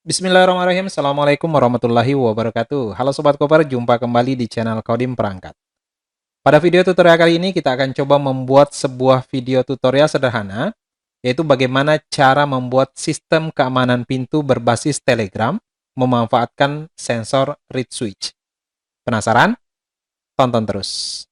Bismillahirrahmanirrahim. Assalamualaikum warahmatullahi wabarakatuh. Halo Sobat Koper, jumpa kembali di channel Kodim Perangkat. Pada video tutorial kali ini kita akan coba membuat sebuah video tutorial sederhana, yaitu bagaimana cara membuat sistem keamanan pintu berbasis Telegram memanfaatkan sensor read switch. Penasaran? Tonton terus.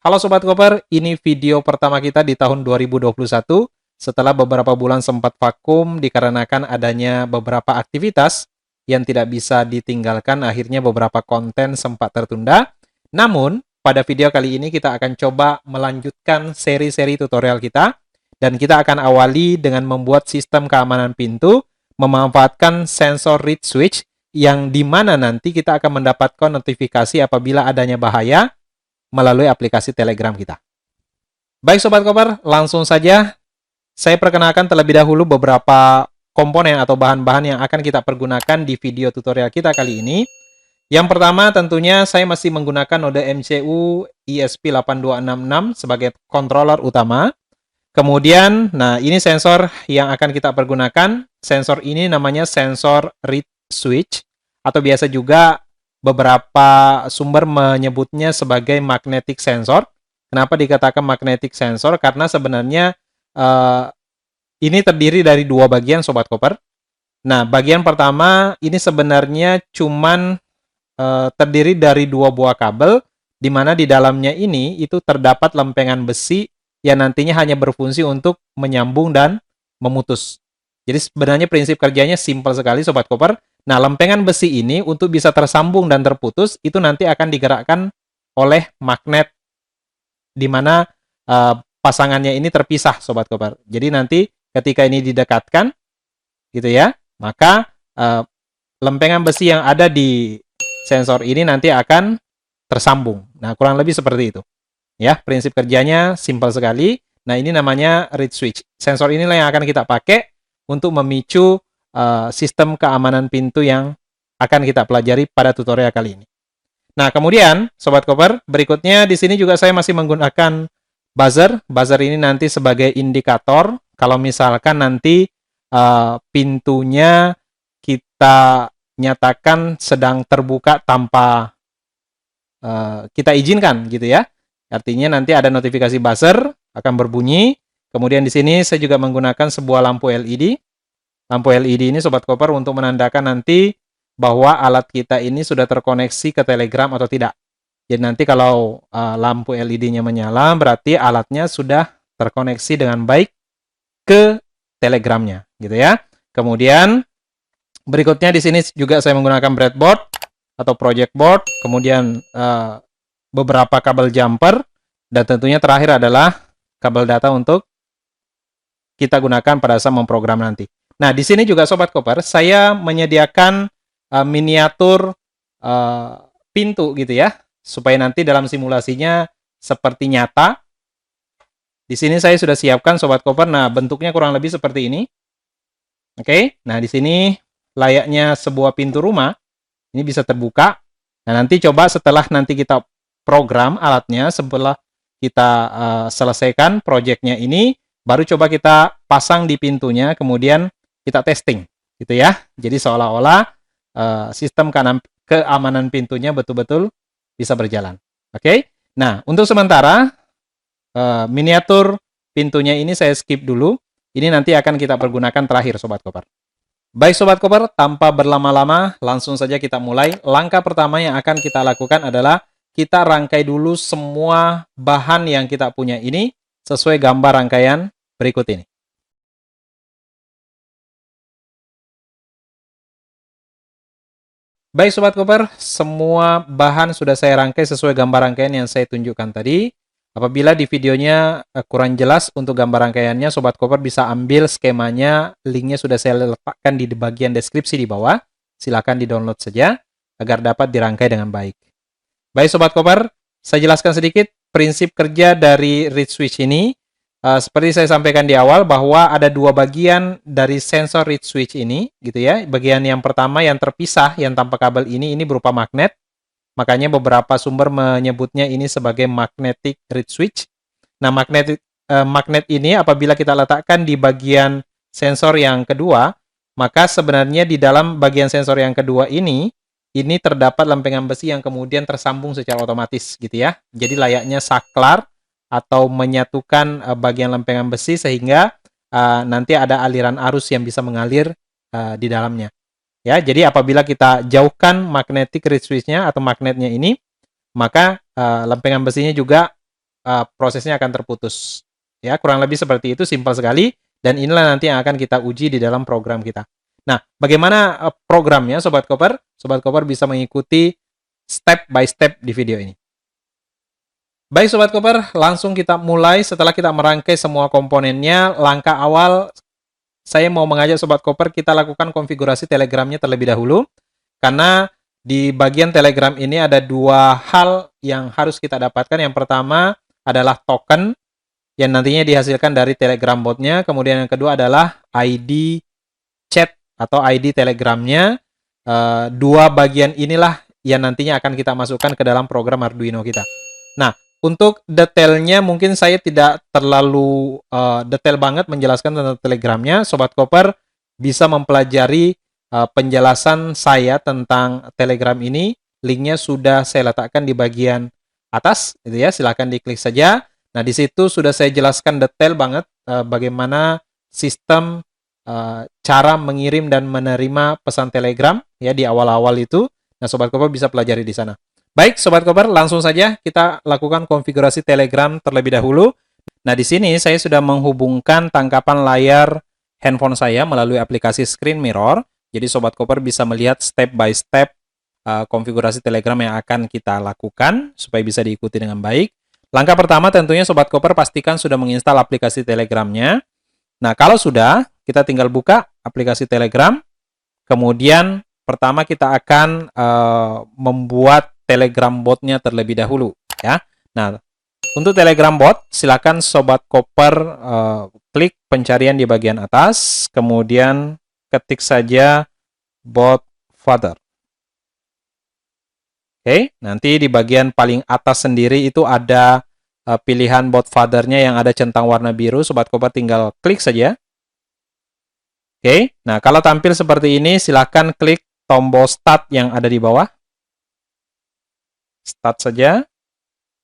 Halo Sobat Koper, ini video pertama kita di tahun 2021 setelah beberapa bulan sempat vakum dikarenakan adanya beberapa aktivitas yang tidak bisa ditinggalkan, akhirnya beberapa konten sempat tertunda. Namun, pada video kali ini kita akan coba melanjutkan seri-seri tutorial kita dan kita akan awali dengan membuat sistem keamanan pintu memanfaatkan sensor read switch yang dimana nanti kita akan mendapatkan notifikasi apabila adanya bahaya melalui aplikasi Telegram kita. Baik Sobat Koper, langsung saja saya perkenalkan terlebih dahulu beberapa komponen atau bahan-bahan yang akan kita pergunakan di video tutorial kita kali ini. Yang pertama tentunya saya masih menggunakan node MCU ESP8266 sebagai controller utama. Kemudian, nah ini sensor yang akan kita pergunakan. Sensor ini namanya sensor read switch atau biasa juga beberapa sumber menyebutnya sebagai magnetic sensor. Kenapa dikatakan magnetic sensor? Karena sebenarnya ini terdiri dari dua bagian Sobat Koper. Nah, bagian pertama ini sebenarnya cuman terdiri dari dua buah kabel, di mana di dalamnya ini itu terdapat lempengan besi yang nantinya hanya berfungsi untuk menyambung dan memutus. Jadi sebenarnya prinsip kerjanya simpel sekali Sobat Koper. Nah, lempengan besi ini untuk bisa tersambung dan terputus, itu nanti akan digerakkan oleh magnet, di mana pasangannya ini terpisah, Sobat Koper. Jadi nanti ketika ini didekatkan, gitu ya, maka lempengan besi yang ada di sensor ini nanti akan tersambung. Nah, kurang lebih seperti itu. Ya, prinsip kerjanya simpel sekali. Nah, ini namanya read switch. Sensor inilah yang akan kita pakai untuk memicu sistem keamanan pintu yang akan kita pelajari pada tutorial kali ini. Nah, kemudian Sobat Koper, berikutnya di sini juga saya masih menggunakan buzzer. Buzzer ini nanti sebagai indikator kalau misalkan nanti pintunya kita nyatakan sedang terbuka tanpa kita izinkan gitu ya. Artinya nanti ada notifikasi buzzer akan berbunyi. Kemudian di sini saya juga menggunakan sebuah lampu LED. Lampu LED ini Sobat Koper untuk menandakan nanti bahwa alat kita ini sudah terkoneksi ke Telegram atau tidak. Jadi nanti kalau lampu LED-nya menyala, berarti alatnya sudah terkoneksi dengan baik ke Telegramnya, gitu ya. Kemudian berikutnya di sini juga saya menggunakan breadboard atau project board, kemudian beberapa kabel jumper, dan tentunya terakhir adalah kabel data untuk kita gunakan pada saat memprogram nanti. Nah, di sini juga Sobat Koper, saya menyediakan miniatur pintu gitu ya, supaya nanti dalam simulasinya seperti nyata. Di sini saya sudah siapkan Sobat Koper, nah bentuknya kurang lebih seperti ini. Oke, nah di sini layaknya sebuah pintu rumah, ini bisa terbuka. Nah, nanti coba setelah nanti kita program alatnya, setelah kita selesaikan projectnya ini, baru coba kita pasang di pintunya, kemudian kita testing, gitu ya. Jadi seolah-olah sistem keamanan pintunya betul-betul bisa berjalan. Oke. Nah, untuk sementara miniatur pintunya ini saya skip dulu. Ini nanti akan kita pergunakan terakhir, Sobat Koper. Baik Sobat Koper, tanpa berlama-lama, langsung saja kita mulai. Langkah pertama yang akan kita lakukan adalah kita rangkai dulu semua bahan yang kita punya ini sesuai gambar rangkaian berikut ini. Baik Sobat Koper, semua bahan sudah saya rangkai sesuai gambar rangkaian yang saya tunjukkan tadi. Apabila di videonya kurang jelas untuk gambar rangkaiannya, Sobat Koper bisa ambil skemanya, linknya sudah saya letakkan di bagian deskripsi di bawah. Silakan di-download saja agar dapat dirangkai dengan baik. Baik Sobat Koper, saya jelaskan sedikit prinsip kerja dari read switch ini. Seperti saya sampaikan di awal bahwa ada dua bagian dari sensor read switch ini, gitu ya. Bagian yang pertama yang terpisah, yang tanpa kabel ini berupa magnet. Makanya beberapa sumber menyebutnya ini sebagai magnetic read switch. Nah, magnet ini apabila kita letakkan di bagian sensor yang kedua, maka sebenarnya di dalam bagian sensor yang kedua ini terdapat lempengan besi yang kemudian tersambung secara otomatis gitu ya. Jadi layaknya saklar atau menyatukan bagian lempengan besi sehingga nanti ada aliran arus yang bisa mengalir di dalamnya. Ya, jadi apabila kita jauhkan magnetic reed switch-nya atau magnetnya ini, maka lempengan besinya juga prosesnya akan terputus. Ya, kurang lebih seperti itu, simpel sekali, dan inilah nanti yang akan kita uji di dalam program kita. Nah, bagaimana programnya, Sobat Koper? Sobat Koper bisa mengikuti step by step di video ini. Baik Sobat Koper, langsung kita mulai. Setelah kita merangkai semua komponennya, langkah awal saya mau mengajak Sobat Koper kita lakukan konfigurasi Telegramnya terlebih dahulu, karena di bagian Telegram ini ada dua hal yang harus kita dapatkan. Yang pertama adalah token yang nantinya dihasilkan dari Telegram botnya, kemudian yang kedua adalah ID chat atau ID Telegramnya. Dua bagian inilah yang nantinya akan kita masukkan ke dalam program Arduino kita. Nah, untuk detailnya mungkin saya tidak terlalu detail banget menjelaskan tentang Telegramnya. Sobat Koper bisa mempelajari penjelasan saya tentang Telegram ini. Linknya sudah saya letakkan di bagian atas, gitu ya. Silahkan diklik saja. Nah, di situ sudah saya jelaskan detail banget bagaimana sistem cara mengirim dan menerima pesan Telegram ya di awal-awal itu. Nah, Sobat Koper bisa pelajari di sana. Baik, Sobat Koper, langsung saja kita lakukan konfigurasi Telegram terlebih dahulu. Nah, di sini saya sudah menghubungkan tangkapan layar handphone saya melalui aplikasi Screen Mirror. Jadi, Sobat Koper bisa melihat step by step konfigurasi Telegram yang akan kita lakukan supaya bisa diikuti dengan baik. Langkah pertama tentunya Sobat Koper pastikan sudah menginstal aplikasi Telegramnya. Nah, kalau sudah, kita tinggal buka aplikasi Telegram. Kemudian, pertama kita akan membuat Telegram botnya terlebih dahulu ya. Nah, untuk Telegram bot silakan Sobat Koper klik pencarian di bagian atas, kemudian ketik saja bot father. Oke, nanti di bagian paling atas sendiri itu ada pilihan bot father-nya yang ada centang warna biru. Sobat Koper tinggal klik saja. Oke, nah kalau tampil seperti ini silakan klik tombol start yang ada di bawah. Start saja.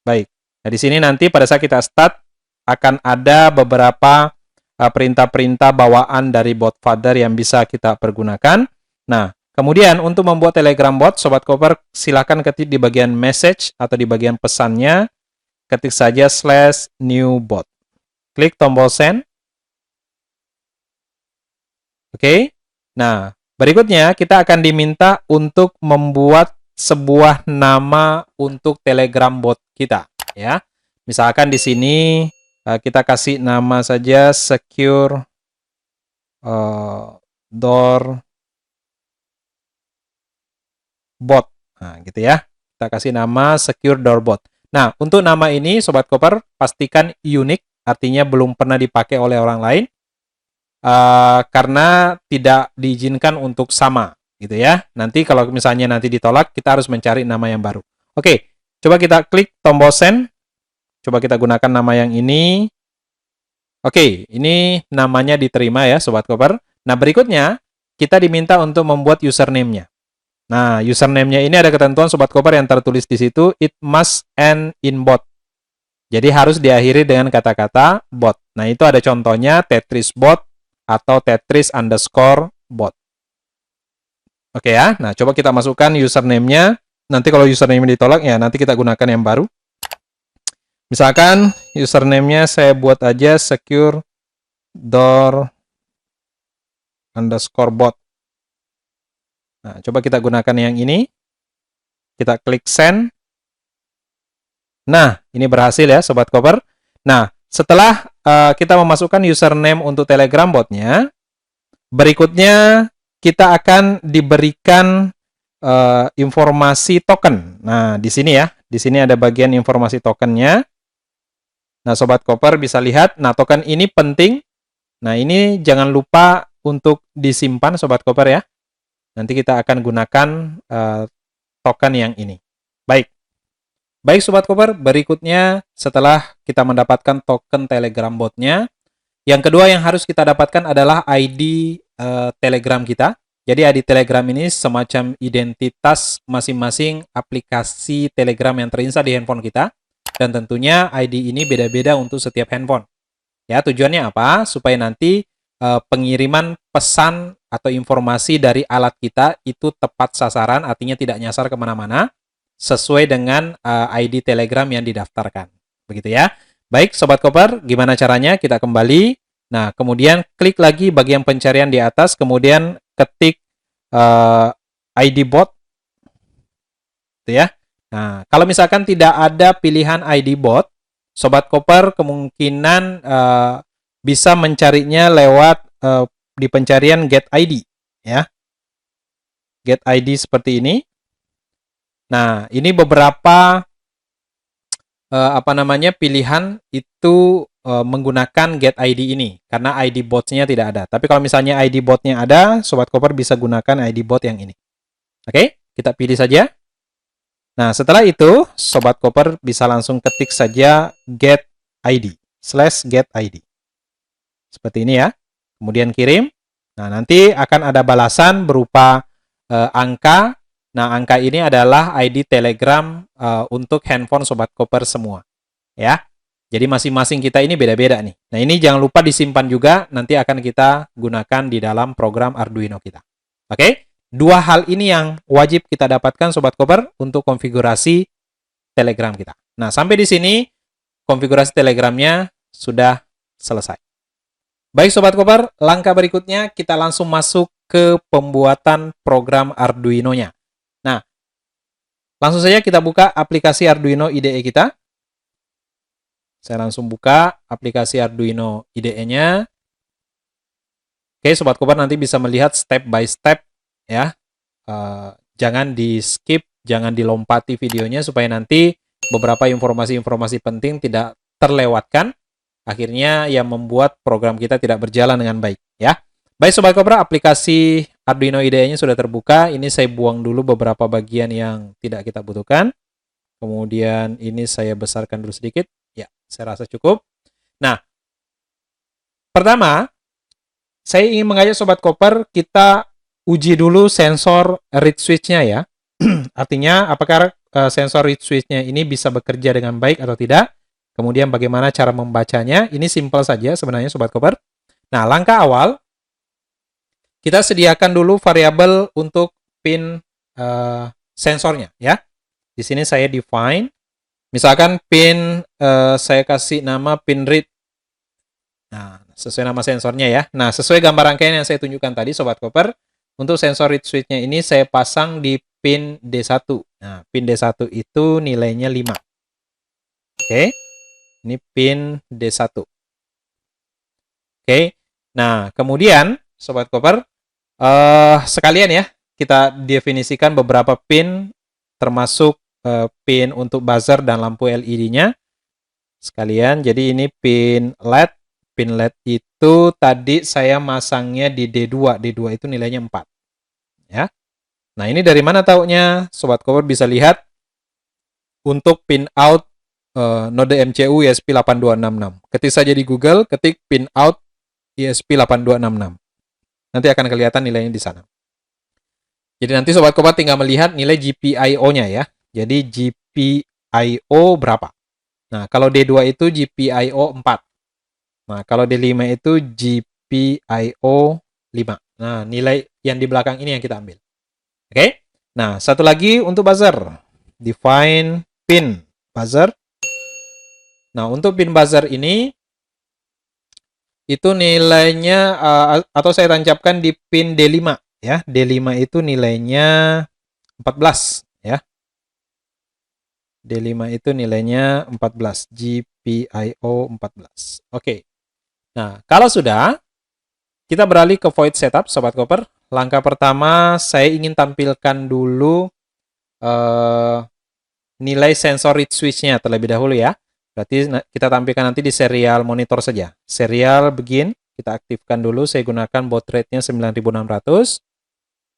Baik. Nah, di sini nanti pada saat kita start akan ada beberapa perintah-perintah bawaan dari bot father yang bisa kita pergunakan. Nah, kemudian untuk membuat Telegram bot, Sobat Koper silakan ketik di bagian message atau di bagian pesannya, ketik saja /new_bot. Klik tombol send. Oke. Nah, berikutnya kita akan diminta untuk membuat sebuah nama untuk Telegram bot kita ya. Misalkan di sini kita kasih nama saja secure door bot. Nah, gitu ya. Kita kasih nama secure door bot. Nah, untuk nama ini Sobat Koper pastikan unik, artinya belum pernah dipakai oleh orang lain. Karena tidak diizinkan untuk sama gitu ya. Nanti kalau misalnya nanti ditolak, kita harus mencari nama yang baru. Oke, coba kita klik tombol send. Coba kita gunakan nama yang ini. Oke, ini namanya diterima ya Sobat Koper. Nah, berikutnya kita diminta untuk membuat username-nya. Nah, username-nya ini ada ketentuan Sobat Koper yang tertulis di situ, it must end in bot. Jadi harus diakhiri dengan kata-kata bot. Nah, itu ada contohnya Tetris bot atau Tetris_bot. Oke ya, nah coba kita masukkan username-nya. Nanti kalau username ditolak ya nanti kita gunakan yang baru. Misalkan username-nya saya buat aja secure door_bot. Nah, coba kita gunakan yang ini. Kita klik send. Nah, ini berhasil ya Sobat Koper. Nah, setelah kita memasukkan username untuk Telegram botnya, berikutnya kita akan diberikan informasi token. Nah, di sini ya, di sini ada bagian informasi tokennya. Nah, Sobat Koper bisa lihat, nah token ini penting. Nah, ini jangan lupa untuk disimpan Sobat Koper ya. Nanti kita akan gunakan token yang ini. Baik. Baik Sobat Koper, berikutnya setelah kita mendapatkan token Telegram botnya, yang kedua yang harus kita dapatkan adalah ID Telegram kita. Jadi ID Telegram ini semacam identitas masing-masing aplikasi Telegram yang terinstall di handphone kita. Dan tentunya ID ini beda-beda untuk setiap handphone. Ya, tujuannya apa? Supaya nanti pengiriman pesan atau informasi dari alat kita itu tepat sasaran, artinya tidak nyasar kemana-mana, sesuai dengan ID Telegram yang didaftarkan. Begitu ya. Baik, Sobat Koper, gimana caranya? Kita kembali. Nah, kemudian klik lagi bagian pencarian di atas, kemudian ketik ID bot. Gitu ya. Nah, kalau misalkan tidak ada pilihan ID bot, Sobat Koper kemungkinan bisa mencarinya lewat di pencarian Get ID. Ya. Get ID seperti ini. Nah, ini beberapa pilihan itu menggunakan Get ID ini karena ID botnya tidak ada. Tapi kalau misalnya ID botnya ada, Sobat Koper bisa gunakan ID bot yang ini. Oke, kita pilih saja. Nah, setelah itu Sobat Koper bisa langsung ketik saja Get ID /Get ID. Seperti ini ya. Kemudian kirim. Nah, nanti akan ada balasan berupa angka. Nah, angka ini adalah ID Telegram untuk handphone Sobat Koper semua. Ya. Jadi masing-masing kita ini beda-beda nih. Nah, ini jangan lupa disimpan juga, nanti akan kita gunakan di dalam program Arduino kita. Oke? Dua hal ini yang wajib kita dapatkan Sobat Koper untuk konfigurasi Telegram kita. Nah, sampai di sini konfigurasi Telegramnya sudah selesai. Baik Sobat Koper, langkah berikutnya kita langsung masuk ke pembuatan program Arduino-nya. Nah, langsung saja kita buka aplikasi Arduino IDE kita. Saya langsung buka aplikasi Arduino IDE-nya. Oke, Sobat Koper nanti bisa melihat step by step ya. Jangan di skip, jangan dilompati videonya supaya nanti beberapa informasi-informasi penting tidak terlewatkan. Akhirnya yang membuat program kita tidak berjalan dengan baik ya. Baik Sobat Koper, aplikasi Arduino IDE-nya sudah terbuka. Ini saya buang dulu beberapa bagian yang tidak kita butuhkan. Kemudian ini saya besarkan dulu sedikit. Ya, saya rasa cukup. Nah, pertama, saya ingin mengajak Sobat Koper, kita uji dulu sensor read switch-nya ya. Artinya, apakah sensor read switch-nya ini bisa bekerja dengan baik atau tidak. Kemudian bagaimana cara membacanya. Ini simpel saja sebenarnya Sobat Koper. Nah, langkah awal, kita sediakan dulu variabel untuk pin sensornya ya. Di sini saya define. Misalkan pin saya kasih nama pin read. Nah, sesuai nama sensornya ya. Nah, sesuai gambar rangkaian yang saya tunjukkan tadi Sobat Koper, untuk sensor read switch-nya ini saya pasang di pin D1. Nah, pin D1 itu nilainya 5. Oke. Ini pin D1. Oke. Nah, kemudian Sobat Koper sekalian ya, kita definisikan beberapa pin termasuk pin untuk buzzer dan lampu LED-nya sekalian. Jadi ini pin LED. Pin LED itu tadi saya masangnya di D2. D2 itu nilainya 4. Ya. Nah, ini dari mana taunya? Sobat Koper bisa lihat untuk pin out node MCU ESP8266. Ketik saja di Google, ketik pin out ESP8266. Nanti akan kelihatan nilainya di sana. Jadi nanti Sobat Koper tinggal melihat nilai GPIO-nya ya. Jadi GPIO berapa? Nah, kalau D2 itu GPIO 4. Nah, kalau D5 itu GPIO 5. Nah, nilai yang di belakang ini yang kita ambil. Oke? Nah, satu lagi untuk buzzer. Define pin buzzer. Nah, untuk pin buzzer ini, itu nilainya, atau saya tancapkan di pin D5. Ya, D5 itu nilainya 14. Ya. D5 itu nilainya 14. GPIO 14. Oke. Nah, kalau sudah, kita beralih ke void setup, Sobat Koper. Langkah pertama, saya ingin tampilkan dulu nilai sensor read switch-nya terlebih dahulu ya. Berarti kita tampilkan nanti di serial monitor saja. Serial begin, kita aktifkan dulu. Saya gunakan baud rate-nya 9600.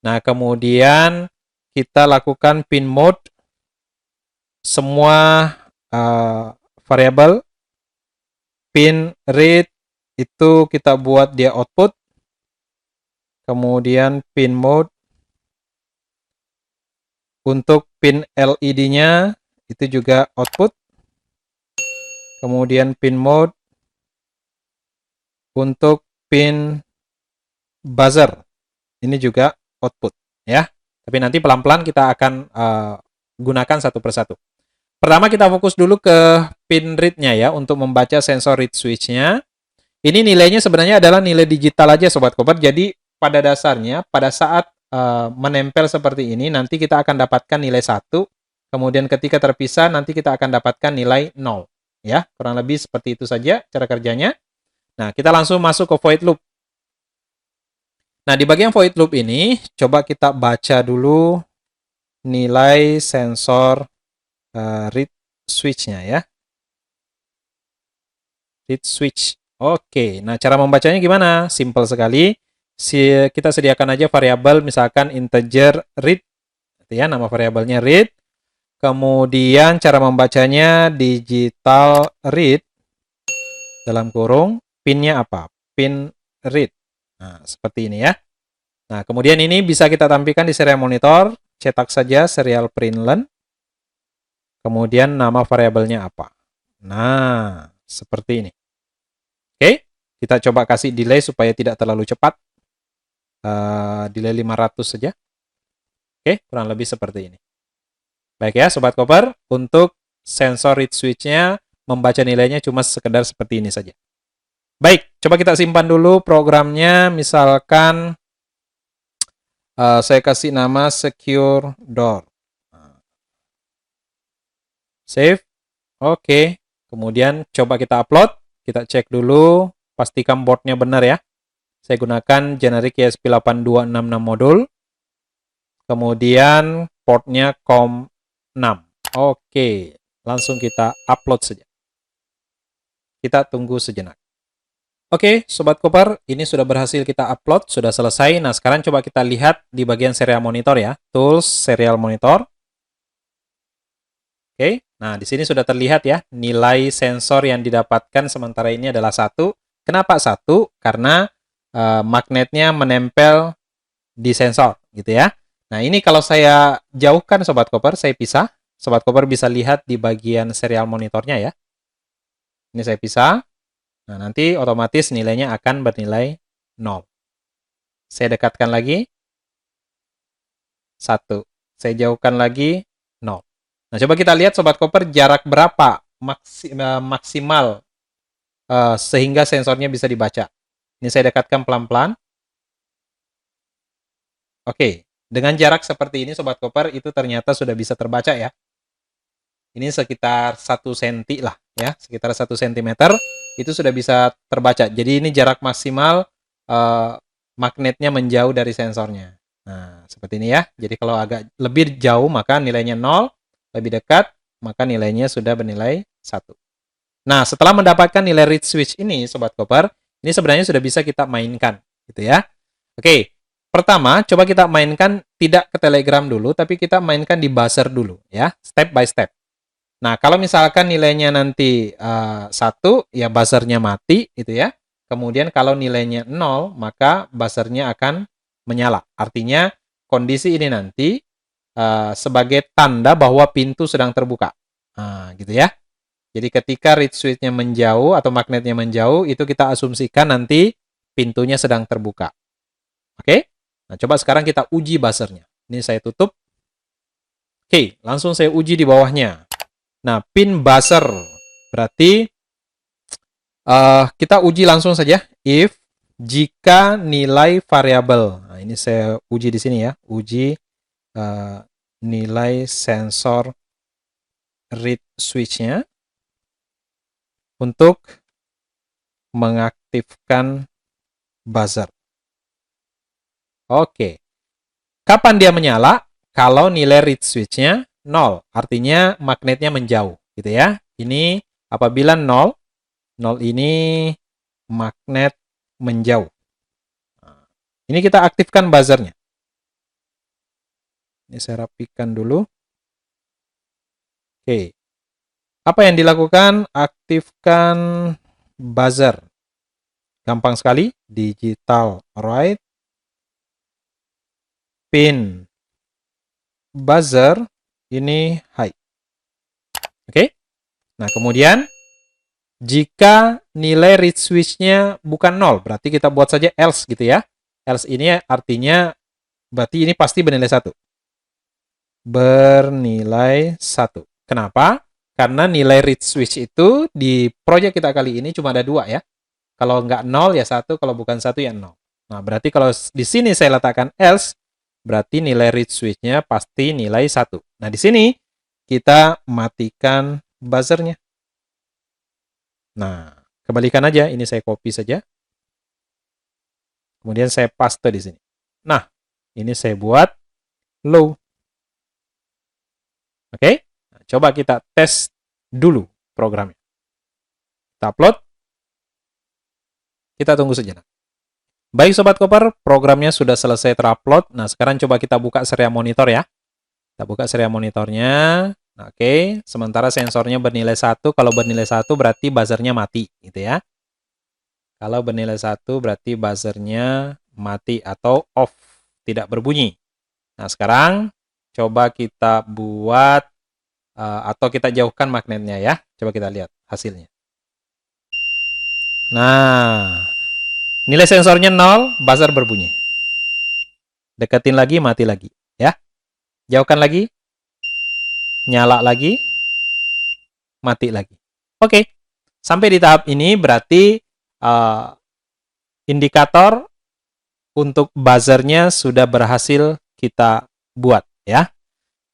Nah, kemudian kita lakukan pin mode semua variabel. Pin read itu kita buat dia output. Kemudian pin mode. Untuk pin LED-nya itu juga output. Kemudian pin mode. Untuk pin buzzer ini juga output ya. Tapi nanti pelan-pelan kita akan gunakan satu persatu. Pertama kita fokus dulu ke pin read-nya ya untuk membaca sensor read switch-nya. Ini nilainya sebenarnya adalah nilai digital aja Sobat Koper. Jadi pada dasarnya pada saat menempel seperti ini nanti kita akan dapatkan nilai 1. Kemudian ketika terpisah nanti kita akan dapatkan nilai 0 ya. Kurang lebih seperti itu saja cara kerjanya. Nah, kita langsung masuk ke void loop. Nah, di bagian void loop ini coba kita baca dulu nilai sensor read switch-nya ya. Read switch. Oke, nah cara membacanya gimana? Simple sekali. Kita sediakan aja variabel misalkan integer read, ya, nama variabelnya read. Kemudian cara membacanya digital read dalam kurung pinnya apa? Pin read. Nah, seperti ini ya. Nah, kemudian ini bisa kita tampilkan di serial monitor. Cetak saja serial println. Kemudian nama variabelnya apa. Nah, seperti ini. Oke, kita coba kasih delay supaya tidak terlalu cepat. Delay 500 saja. Oke, kurang lebih seperti ini. Baik ya, Sobat Koper, untuk sensor read switch-nya membaca nilainya cuma sekedar seperti ini saja. Baik, coba kita simpan dulu programnya. Misalkan saya kasih nama secure door. Save. Oke. Kemudian coba kita upload. Kita cek dulu. Pastikan boardnya benar ya. Saya gunakan generic ESP8266 modul. Kemudian portnya COM6. Oke. Langsung kita upload saja. Kita tunggu sejenak. Oke, Sobat Koper, ini sudah berhasil kita upload, sudah selesai. Nah, sekarang coba kita lihat di bagian serial monitor ya. Tools, serial monitor. Oke, nah di sini sudah terlihat ya, nilai sensor yang didapatkan sementara ini adalah 1. Kenapa 1? Karena magnetnya menempel di sensor, gitu ya. Nah, ini kalau saya jauhkan Sobat Koper, saya pisah. Sobat Koper bisa lihat di bagian serial monitornya ya. Ini saya pisah. Nah, nanti otomatis nilainya akan bernilai 0. Saya dekatkan lagi. 1. Saya jauhkan lagi. 0. Nah, coba kita lihat Sobat Koper jarak berapa maksimal sehingga sensornya bisa dibaca. Ini saya dekatkan pelan-pelan. Oke, dengan jarak seperti ini Sobat Koper itu ternyata sudah bisa terbaca ya. Ini sekitar 1 cm lah ya, sekitar 1 cm itu sudah bisa terbaca. Jadi ini jarak maksimal magnetnya menjauh dari sensornya. Nah, seperti ini ya. Jadi kalau agak lebih jauh maka nilainya 0, lebih dekat maka nilainya sudah bernilai 1. Nah, setelah mendapatkan nilai read switch ini Sobat Koper, ini sebenarnya sudah bisa kita mainkan gitu ya. Oke, pertama coba kita mainkan tidak ke Telegram dulu, tapi kita mainkan di buzzer dulu ya, step by step. Nah, kalau misalkan nilainya nanti 1, ya buzzernya mati, gitu ya. Kemudian kalau nilainya 0, maka buzzernya akan menyala. Artinya, kondisi ini nanti sebagai tanda bahwa pintu sedang terbuka. Nah, gitu ya. Jadi ketika read switch-nya menjauh atau magnetnya menjauh, itu kita asumsikan nanti pintunya sedang terbuka. Oke? Nah, coba sekarang kita uji buzzernya. Ini saya tutup. Oke, langsung saya uji di bawahnya. Nah, pin buzzer berarti kita uji langsung saja. If jika nilai variabel, nah ini saya uji di sini ya, uji nilai sensor read switch-nya untuk mengaktifkan buzzer. Oke, kapan dia menyala? Kalau nilai read switch-nya 0, artinya magnetnya menjauh, gitu ya. Ini apabila 0, 0 ini magnet menjauh. Ini kita aktifkan buzzernya. Ini saya rapikan dulu. Oke. Apa yang dilakukan? Aktifkan buzzer. Gampang sekali. Digital right. Pin buzzer ini high. Oke. Nah, kemudian jika nilai read switch-nya bukan 0, berarti kita buat saja else gitu ya. Else ini artinya berarti ini pasti bernilai 1. Bernilai 1. Kenapa? Karena nilai read switch itu di project kita kali ini cuma ada 2 ya. Kalau nggak 0 ya 1, kalau bukan 1 ya 0. Nah, berarti kalau di sini saya letakkan else, berarti nilai read switch-nya pasti nilai 1. Nah, di sini kita matikan buzzernya. Nah, kembalikan aja, ini saya copy saja. Kemudian saya paste di sini. Nah, ini saya buat low. Oke, nah, coba kita tes dulu programnya. Kita upload. Kita tunggu sejenak. Baik Sobat Koper, programnya sudah selesai terupload. Nah, sekarang coba kita buka serial monitor ya. Kita buka serial monitornya. Oke, sementara sensornya bernilai 1. Kalau bernilai 1 berarti buzzernya mati, gitu ya. Kalau bernilai 1 berarti buzzernya mati atau off, tidak berbunyi. Nah, sekarang coba kita buat atau kita jauhkan magnetnya ya. Coba kita lihat hasilnya. Nah, nilai sensornya 0, buzzer berbunyi. Deketin lagi, mati lagi. Ya. Jauhkan lagi. Nyala lagi. Mati lagi. Oke. Sampai di tahap ini berarti indikator untuk buzzernya sudah berhasil kita buat. Ya.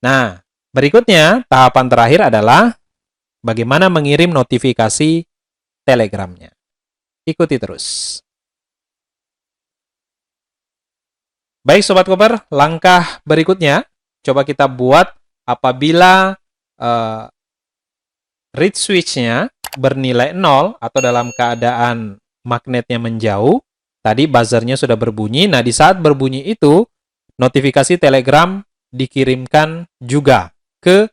Nah, berikutnya tahapan terakhir adalah bagaimana mengirim notifikasi Telegramnya. Ikuti terus. Baik Sobat Koper, langkah berikutnya coba kita buat apabila read switch-nya bernilai 0 atau dalam keadaan magnetnya menjauh, tadi buzzernya sudah berbunyi. Nah, di saat berbunyi itu, notifikasi Telegram dikirimkan juga ke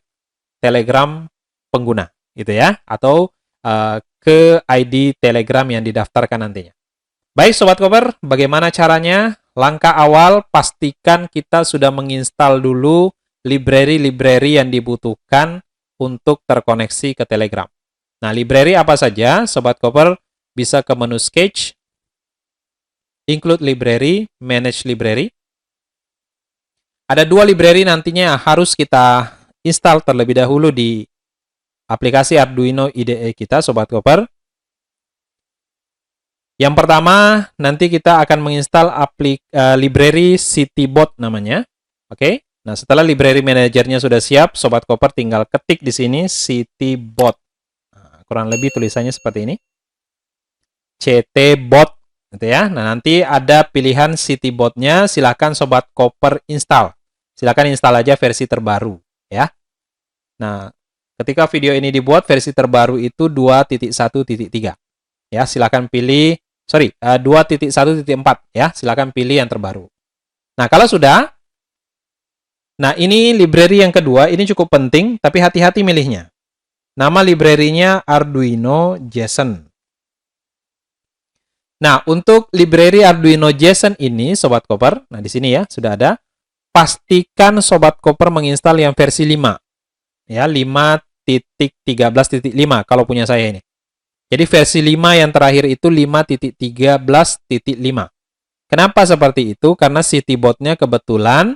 Telegram pengguna, gitu ya, atau ke ID Telegram yang didaftarkan nantinya. Baik Sobat Koper, bagaimana caranya? Langkah awal, pastikan kita sudah menginstal dulu library-library yang dibutuhkan untuk terkoneksi ke Telegram. Nah, library apa saja? Sobat Koper bisa ke menu Sketch, Include Library, Manage Library. Ada 2 library nantinya yang harus kita install terlebih dahulu di aplikasi Arduino IDE kita, Sobat Koper. Yang pertama, nanti kita akan menginstal library CityBot namanya. Oke. Nah, setelah library manajernya sudah siap, Sobat Koper tinggal ketik di sini CityBot. Nah, kurang lebih tulisannya seperti ini. CTBot gitu ya. Nah, nanti ada pilihan CityBot-nya, silakan Sobat Koper install. Silakan install aja versi terbaru ya. Nah, ketika video ini dibuat versi terbaru itu 2.1.3. Ya, silakan pilih 2.1.4 ya, silakan pilih yang terbaru. Nah, kalau sudah, nah ini library yang kedua, ini cukup penting, tapi hati-hati milihnya. Nama library-nya Arduino JSON. Nah, untuk library Arduino JSON ini, Sobat Koper, nah di sini ya, sudah ada. Pastikan Sobat Koper menginstal yang versi 5. Ya, 5.13.5 kalau punya saya ini. Jadi versi 5 yang terakhir itu 5.13.5. Kenapa seperti itu? Karena CityBot-nya kebetulan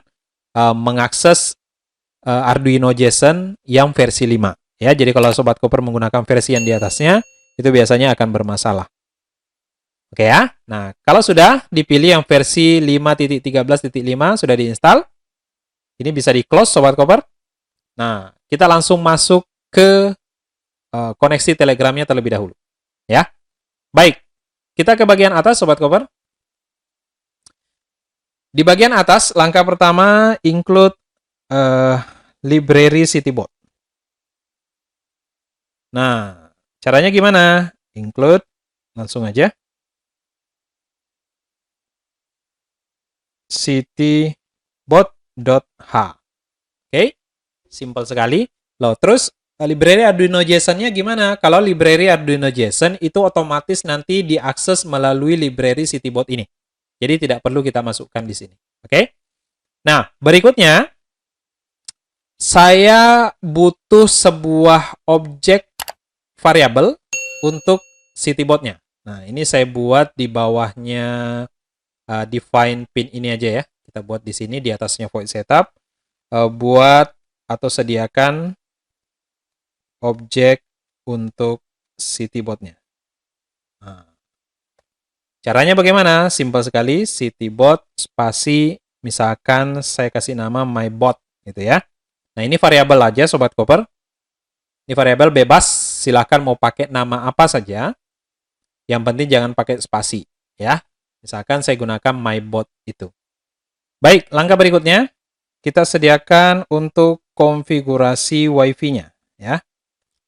mengakses Arduino JSON yang versi 5. Ya, jadi kalau Sobat Koper menggunakan versi yang di atasnya, itu biasanya akan bermasalah. Oke ya. Nah, kalau sudah dipilih yang versi 5.13.5 sudah diinstal, ini bisa di-close Sobat Koper. Nah, kita langsung masuk ke koneksi Telegramnya terlebih dahulu. Ya. Baik. Kita ke bagian atas Sobat Koper. Di bagian atas, langkah pertama include library CityBot. Nah, caranya gimana? Include, langsung aja. CityBot.h. Oke, simple sekali. Loh, terus Library Arduino JSON-nya gimana? Kalau library Arduino JSON itu otomatis nanti diakses melalui library CityBot ini. Jadi tidak perlu kita masukkan di sini. Oke? Nah, berikutnya saya butuh sebuah objek variabel untuk CityBot-nya. Nah, ini saya buat di bawahnya define pin ini aja ya. Kita buat di sini di atasnya void setup. Buat atau sediakan objek untuk CityBot-nya. Nah, caranya bagaimana? Simpel sekali, CityBot spasi, misalkan saya kasih nama mybot gitu ya. Nah, ini variabel aja Sobat Koper. Ini variabel bebas, silahkan mau pakai nama apa saja. Yang penting jangan pakai spasi ya. Misalkan saya gunakan mybot itu. Baik, langkah berikutnya kita sediakan untuk konfigurasi WiFi-nya ya.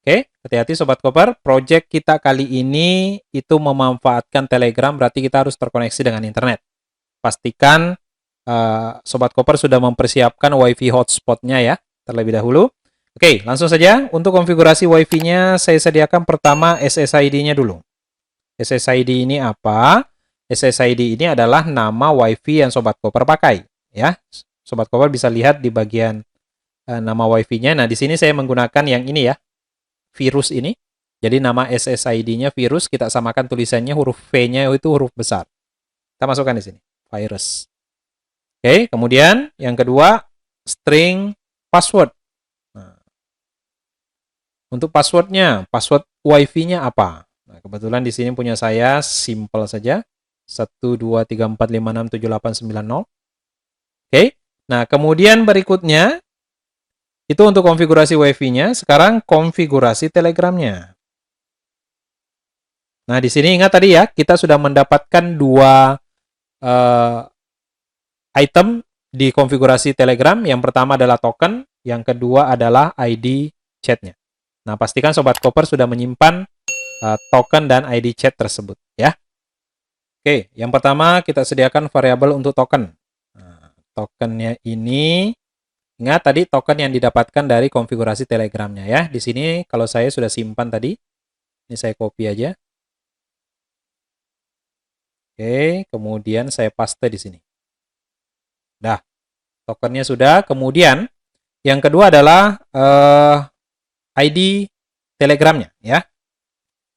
Oke, hati-hati Sobat Koper, project kita kali ini itu memanfaatkan Telegram, berarti kita harus terkoneksi dengan internet. Pastikan Sobat Koper sudah mempersiapkan WiFi hotspot-nya ya, terlebih dahulu. Oke, langsung saja. Untuk konfigurasi WiFi-nya, saya sediakan pertama SSID-nya dulu. SSID ini apa? SSID ini adalah nama WiFi yang Sobat Koper pakai. Ya, Sobat Koper bisa lihat di bagian nama WiFi-nya. Nah, di sini saya menggunakan yang ini ya, virus ini. Jadi nama SSID-nya virus, kita samakan tulisannya huruf V-nya itu huruf besar. Kita masukkan di sini, virus. Oke, kemudian yang kedua, string password. Nah, untuk passwordnya, password WiFi-nya apa? Nah, kebetulan di sini punya saya simple saja, 12345678890. Oke, nah kemudian berikutnya, itu untuk konfigurasi WiFi-nya. Sekarang konfigurasi Telegram-nya. Nah, di sini ingat tadi ya, kita sudah mendapatkan dua item di konfigurasi Telegram. Yang pertama adalah token, yang kedua adalah ID chat-nya. Nah, pastikan Sobat Koper sudah menyimpan token dan ID chat tersebut ya. Oke, yang pertama kita sediakan variabel untuk token. Nah, tokennya ini, ingat tadi token yang didapatkan dari konfigurasi Telegramnya ya. Di sini kalau saya sudah simpan tadi, ini saya copy aja. Oke, kemudian saya paste di sini. Dah, tokennya sudah. Kemudian yang kedua adalah ID Telegramnya ya.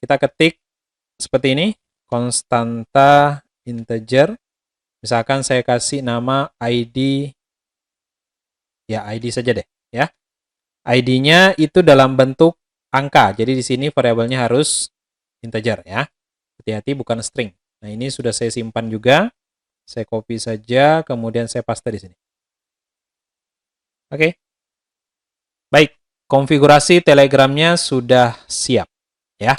Kita ketik seperti ini, konstanta integer. Misalkan saya kasih nama ID, ya ID saja deh ya. ID-nya itu dalam bentuk angka. Jadi di sini variabelnya harus integer ya. Hati-hati bukan string. Nah, ini sudah saya simpan juga. Saya copy saja, kemudian saya paste di sini. Oke. Baik, konfigurasi Telegramnya sudah siap ya.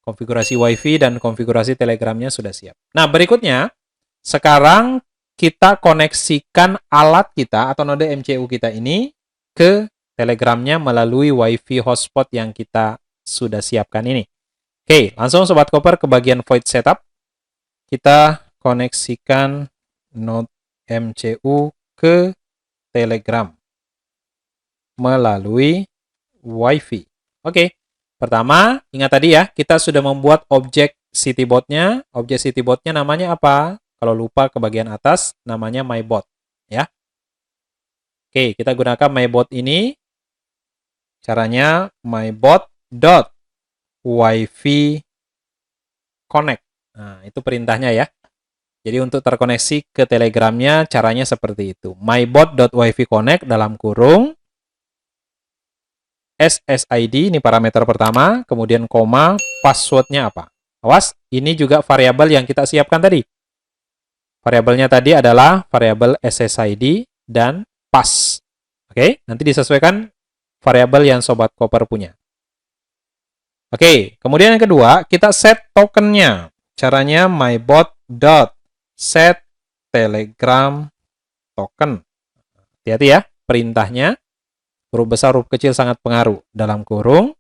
Konfigurasi WiFi dan konfigurasi Telegramnya sudah siap. Nah, berikutnya sekarang kita koneksikan alat kita atau node MCU kita ini ke Telegramnya melalui WiFi hotspot yang kita sudah siapkan ini. Oke, langsung Sobat Koper ke bagian void setup. Kita koneksikan node MCU ke Telegram melalui WiFi. Oke, pertama ingat tadi ya, kita sudah membuat objek CityBot-nya. Objek CityBot-nya namanya apa? Kalau lupa ke bagian atas, namanya mybot ya. Oke, kita gunakan mybot ini. Caranya mybot.wifi connect. Nah, itu perintahnya ya. Jadi untuk terkoneksi ke Telegramnya caranya seperti itu. mybot.wifi connect dalam kurung SSID, ini parameter pertama, kemudian koma, passwordnya apa. Awas, ini juga variabel yang kita siapkan tadi. Variabelnya tadi adalah variabel SSID dan pass. Oke, nanti disesuaikan variabel yang Sobat Koper punya. Oke, kemudian yang kedua, kita set tokennya. Caranya mybot.set Telegram token. Hati-hati ya, perintahnya. Huruf besar, huruf kecil sangat pengaruh. Dalam kurung.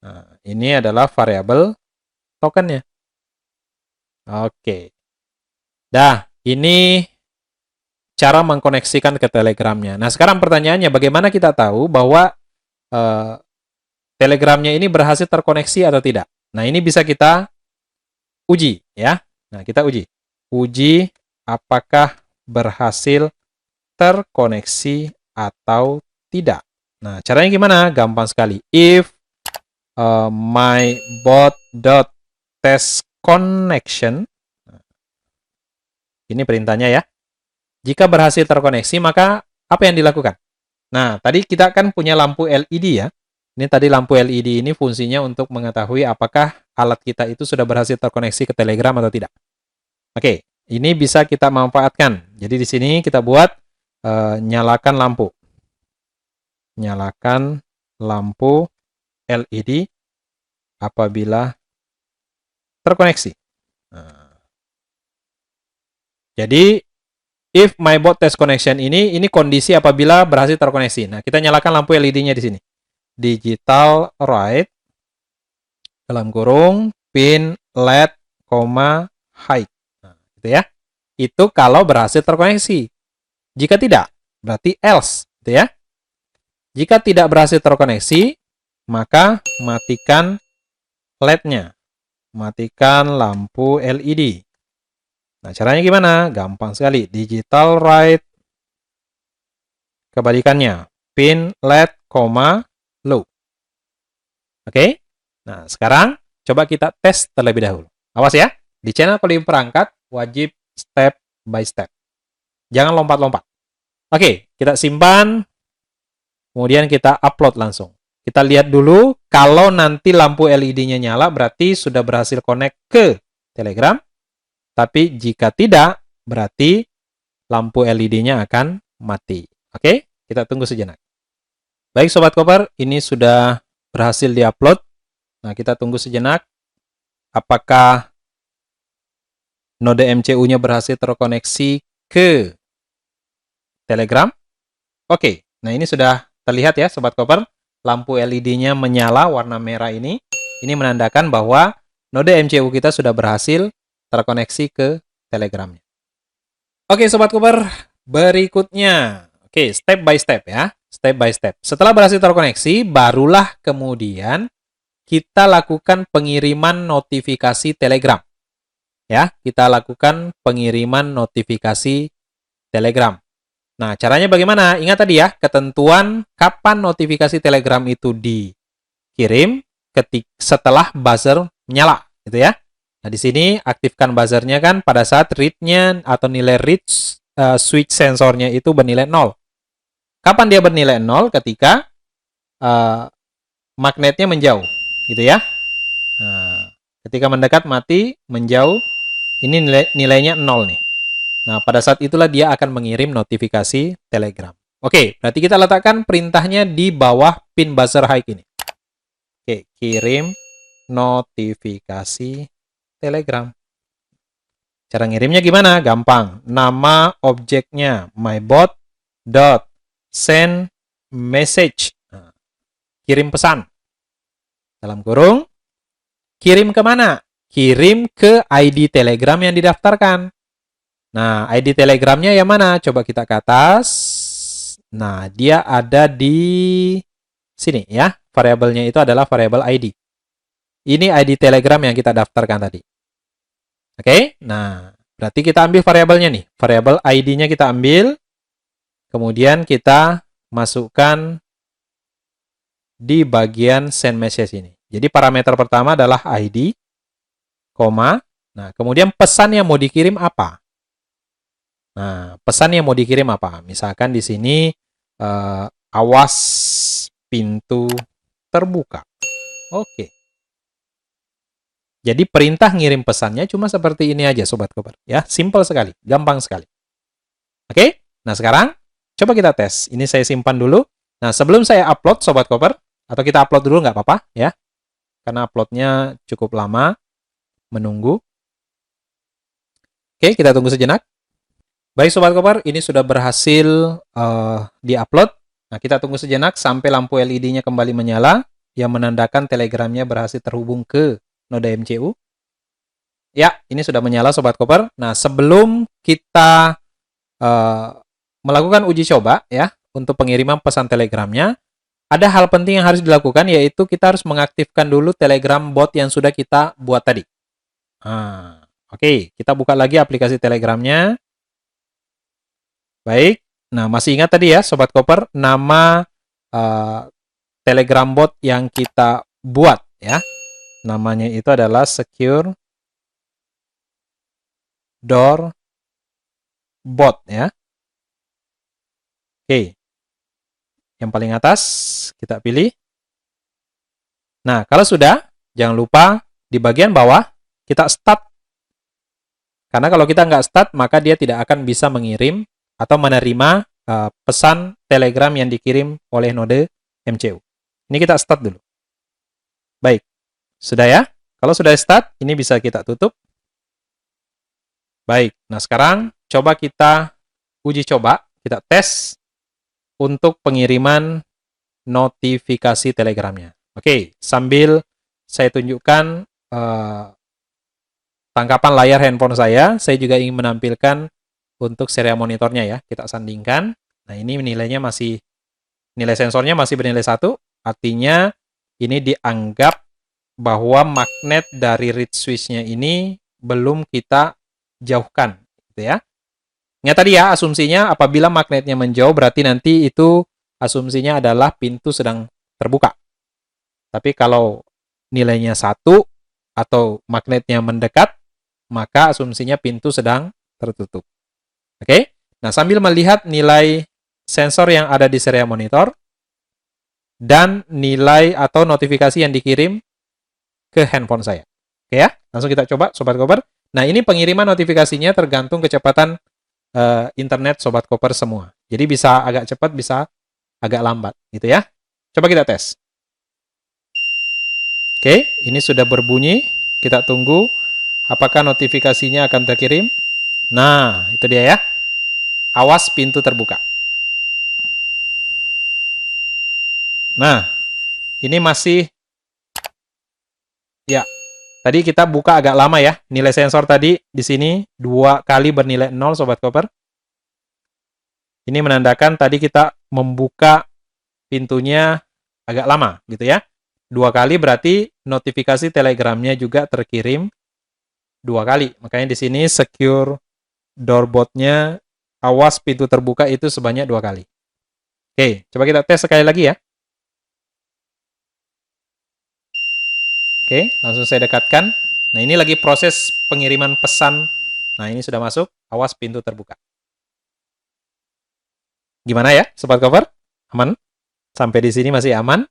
Nah, ini adalah variabel tokennya. Oke. Dah, ini cara mengkoneksikan ke Telegramnya. Nah, sekarang pertanyaannya, bagaimana kita tahu bahwa Telegramnya ini berhasil terkoneksi atau tidak. Nah, ini bisa kita uji ya. Nah, kita uji. Uji apakah berhasil terkoneksi atau tidak. Nah, caranya gimana? Gampang sekali. If my bot.test connection, ini perintahnya ya. Jika berhasil terkoneksi, maka apa yang dilakukan? Nah, tadi kita kan punya lampu LED ya. Ini tadi lampu LED ini fungsinya untuk mengetahui apakah alat kita itu sudah berhasil terkoneksi ke Telegram atau tidak. Oke, ini bisa kita manfaatkan. Jadi di sini kita buat nyalakan lampu. Nyalakan lampu LED apabila terkoneksi. Nah, jadi if my bot test connection ini kondisi apabila berhasil terkoneksi. Nah, kita nyalakan lampu LED-nya di sini. Digital write dalam kurung pin LED, high. Nah, gitu ya. Itu kalau berhasil terkoneksi. Jika tidak, berarti else, gitu ya. Jika tidak berhasil terkoneksi, maka matikan LED-nya. Matikan lampu LED. Nah, caranya gimana? Gampang sekali. Digital write kebalikannya. Pin LED, low. Oke? Nah, sekarang coba kita tes terlebih dahulu. Awas ya. Di channel Kode Perangkat wajib step by step. Jangan lompat-lompat. Oke, kita simpan. Kemudian kita upload langsung. Kita lihat dulu, kalau nanti lampu LED-nya nyala, berarti sudah berhasil connect ke Telegram. Tapi jika tidak, berarti lampu LED-nya akan mati. Oke, kita tunggu sejenak. Baik Sobat Koper, ini sudah berhasil diupload. Nah, kita tunggu sejenak. Apakah node MCU-nya berhasil terkoneksi ke Telegram? Oke, nah ini sudah terlihat ya Sobat Koper. Lampu LED-nya menyala warna merah ini. Ini menandakan bahwa node MCU kita sudah berhasil terkoneksi ke Telegramnya. Oke Sobat Koper, berikutnya. Oke, step by step ya. Step by step. Setelah berhasil terkoneksi, barulah kemudian kita lakukan pengiriman notifikasi Telegram. Ya, kita lakukan pengiriman notifikasi Telegram. Nah, caranya bagaimana? Ingat tadi ya, ketentuan kapan notifikasi Telegram itu dikirim setelah buzzer menyala, gitu ya. Nah, di sini aktifkan buzzernya kan pada saat read-nya atau nilai read switch sensornya itu bernilai 0. Kapan dia bernilai 0? Ketika magnetnya menjauh, gitu ya. Nah, ketika mendekat mati, menjauh, ini nilainya 0 nih. Nah, pada saat itulah dia akan mengirim notifikasi Telegram. Oke, berarti kita letakkan perintahnya di bawah pin buzzer high ini. Oke, kirim notifikasi Telegram. Cara ngirimnya gimana? Gampang. Nama objeknya mybot.send message. Nah, kirim pesan. Dalam kurung, kirim kemana? Kirim ke ID Telegram yang didaftarkan. Nah, ID Telegramnya yang mana? Coba kita ke atas. Nah, dia ada di sini ya. Variabelnya itu adalah variabel ID. Ini ID Telegram yang kita daftarkan tadi. Oke, nah berarti kita ambil variabelnya nih. Variabel ID-nya kita ambil. Kemudian kita masukkan di bagian send message ini. Jadi parameter pertama adalah ID, koma. Nah, kemudian pesan yang mau dikirim apa? Nah, pesan yang mau dikirim apa? Misalkan di sini awas pintu terbuka. Oke. Jadi perintah ngirim pesannya cuma seperti ini aja Sobat Koper. Ya, simple sekali, gampang sekali. Oke, nah sekarang coba kita tes. Ini saya simpan dulu. Nah, sebelum saya upload Sobat Koper, atau kita upload dulu nggak apa-apa ya. Karena uploadnya cukup lama, menunggu. Oke, kita tunggu sejenak. Baik Sobat Koper, ini sudah berhasil di-upload. Nah, kita tunggu sejenak sampai lampu LED-nya kembali menyala, yang menandakan Telegramnya berhasil terhubung ke node MCU. Ya, ini sudah menyala Sobat Koper. Nah, sebelum kita melakukan uji coba ya untuk pengiriman pesan Telegramnya, ada hal penting yang harus dilakukan, yaitu kita harus mengaktifkan dulu Telegram bot yang sudah kita buat tadi. Oke, kita buka lagi aplikasi Telegramnya. Baik, nah masih ingat tadi ya Sobat Koper, nama Telegram bot yang kita buat ya. Namanya itu adalah Secure Door Bot ya. Oke, yang paling atas kita pilih. Nah, kalau sudah, jangan lupa di bagian bawah kita start. Karena kalau kita nggak start, maka dia tidak akan bisa mengirim atau menerima pesan Telegram yang dikirim oleh node MCU. Ini kita start dulu. Baik, sudah ya? Kalau sudah start, ini bisa kita tutup. Baik, nah sekarang coba kita uji coba, kita tes untuk pengiriman notifikasi Telegramnya. Oke, sambil saya tunjukkan tangkapan layar handphone saya juga ingin menampilkan untuk serial monitornya ya. Kita sandingkan. Nah, ini nilai sensornya masih bernilai 1, artinya ini dianggap bahwa magnet dari reed switch-nya ini belum kita jauhkan, gitu ya. Ingat tadi ya, asumsinya apabila magnetnya menjauh, berarti nanti itu asumsinya adalah pintu sedang terbuka. Tapi kalau nilainya 1 atau magnetnya mendekat, maka asumsinya pintu sedang tertutup. Oke? Nah, sambil melihat nilai sensor yang ada di serial monitor dan nilai atau notifikasi yang dikirim ke handphone saya. Oke ya? Langsung kita coba, Sobat Koper. Nah, ini pengiriman notifikasinya tergantung kecepatan internet Sobat Koper semua. Jadi bisa agak cepat, bisa agak lambat, gitu ya. Coba kita tes. Oke, ini sudah berbunyi. Kita tunggu apakah notifikasinya akan terkirim. Nah, itu dia ya. Awas pintu terbuka. Nah, ini masih ya. Tadi kita buka agak lama ya. Nilai sensor tadi di sini 2 kali bernilai 0 Sobat Koper. Ini menandakan tadi kita membuka pintunya agak lama gitu ya. 2 kali berarti notifikasi Telegramnya juga terkirim 2 kali. Makanya di sini secure doorbot-nya awas pintu terbuka itu sebanyak 2 kali. Oke, coba kita tes sekali lagi ya. Oke, langsung saya dekatkan. Nah, ini lagi proses pengiriman pesan. Nah, ini sudah masuk. Awas pintu terbuka. Gimana ya, Sobat Koper? Aman? Sampai di sini masih aman?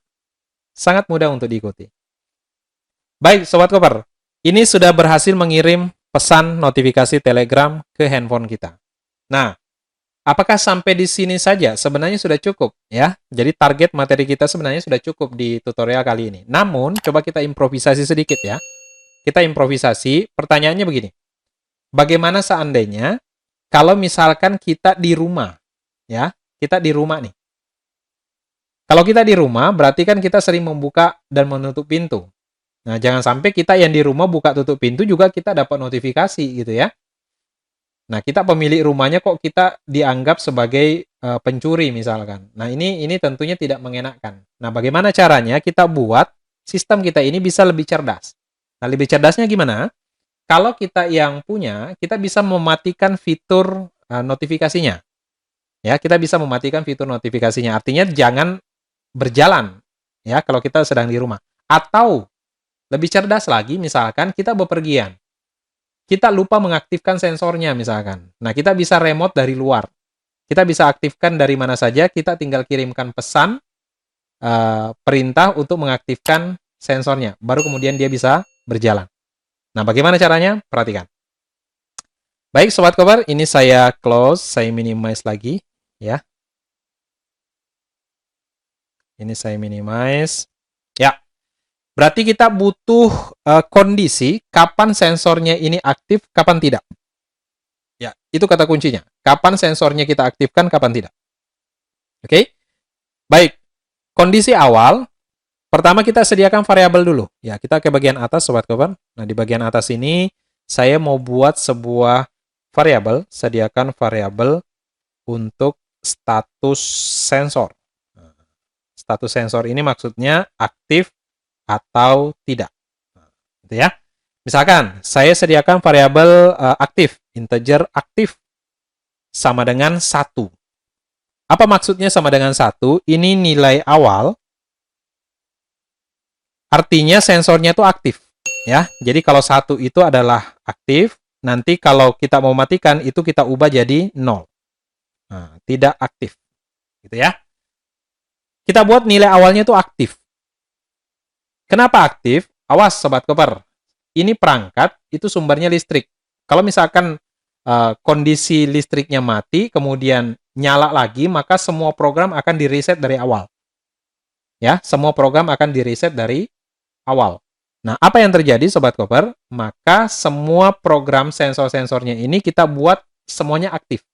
Sangat mudah untuk diikuti. Baik, Sobat Koper. Ini sudah berhasil mengirim pesan notifikasi Telegram ke handphone kita. Nah, apakah sampai di sini saja? Sebenarnya sudah cukup ya. Jadi target materi kita sebenarnya sudah cukup di tutorial kali ini. Namun, coba kita improvisasi sedikit ya. Kita improvisasi, pertanyaannya begini. Bagaimana seandainya kalau misalkan kita di rumah ya, kita di rumah nih. Kalau kita di rumah, berarti kan kita sering membuka dan menutup pintu. Nah, jangan sampai kita yang di rumah buka tutup pintu juga kita dapat notifikasi gitu ya. Nah, kita pemilik rumahnya kok kita dianggap sebagai pencuri misalkan. Nah, ini tentunya tidak mengenakan. Nah, bagaimana caranya kita buat sistem kita ini bisa lebih cerdas? Nah, lebih cerdasnya gimana? Kalau kita yang punya, kita bisa mematikan fitur notifikasinya. Ya, kita bisa mematikan fitur notifikasinya. Artinya jangan berjalan ya kalau kita sedang di rumah. Atau lebih cerdas lagi, misalkan kita bepergian. Kita lupa mengaktifkan sensornya misalkan. Nah, kita bisa remote dari luar. Kita bisa aktifkan dari mana saja, kita tinggal kirimkan pesan, perintah untuk mengaktifkan sensornya. Baru kemudian dia bisa berjalan. Nah, bagaimana caranya? Perhatikan. Baik, Sobat Koper, ini saya close, saya minimize lagi. Ya. Ini saya minimize. Ya. Berarti kita butuh kondisi kapan sensornya ini aktif, kapan tidak. Ya, itu kata kuncinya. Kapan sensornya kita aktifkan, kapan tidak. Oke? Baik. Kondisi awal, pertama kita sediakan variabel dulu. Ya, kita ke bagian atas, Sobat Koper. Nah, di bagian atas ini, saya mau buat sebuah variabel, sediakan variabel untuk status sensor. Status sensor ini maksudnya aktif atau tidak. Gitu ya. Misalkan saya sediakan variabel aktif, integer aktif sama dengan 1. Apa maksudnya sama dengan 1? Ini nilai awal, artinya sensornya itu aktif. Ya, jadi kalau 1 itu adalah aktif, nanti kalau kita mau matikan, itu kita ubah jadi 0. Nah, tidak aktif. Gitu ya. Kita buat nilai awalnya itu aktif. Kenapa aktif? Awas Sobat Koper, ini perangkat, itu sumbernya listrik. Kalau misalkan kondisi listriknya mati, kemudian nyala lagi, maka semua program akan di-reset dari awal. Ya, semua program akan di-reset dari awal. Nah, apa yang terjadi Sobat Koper? Maka semua program sensor-sensornya ini kita buat semuanya aktif.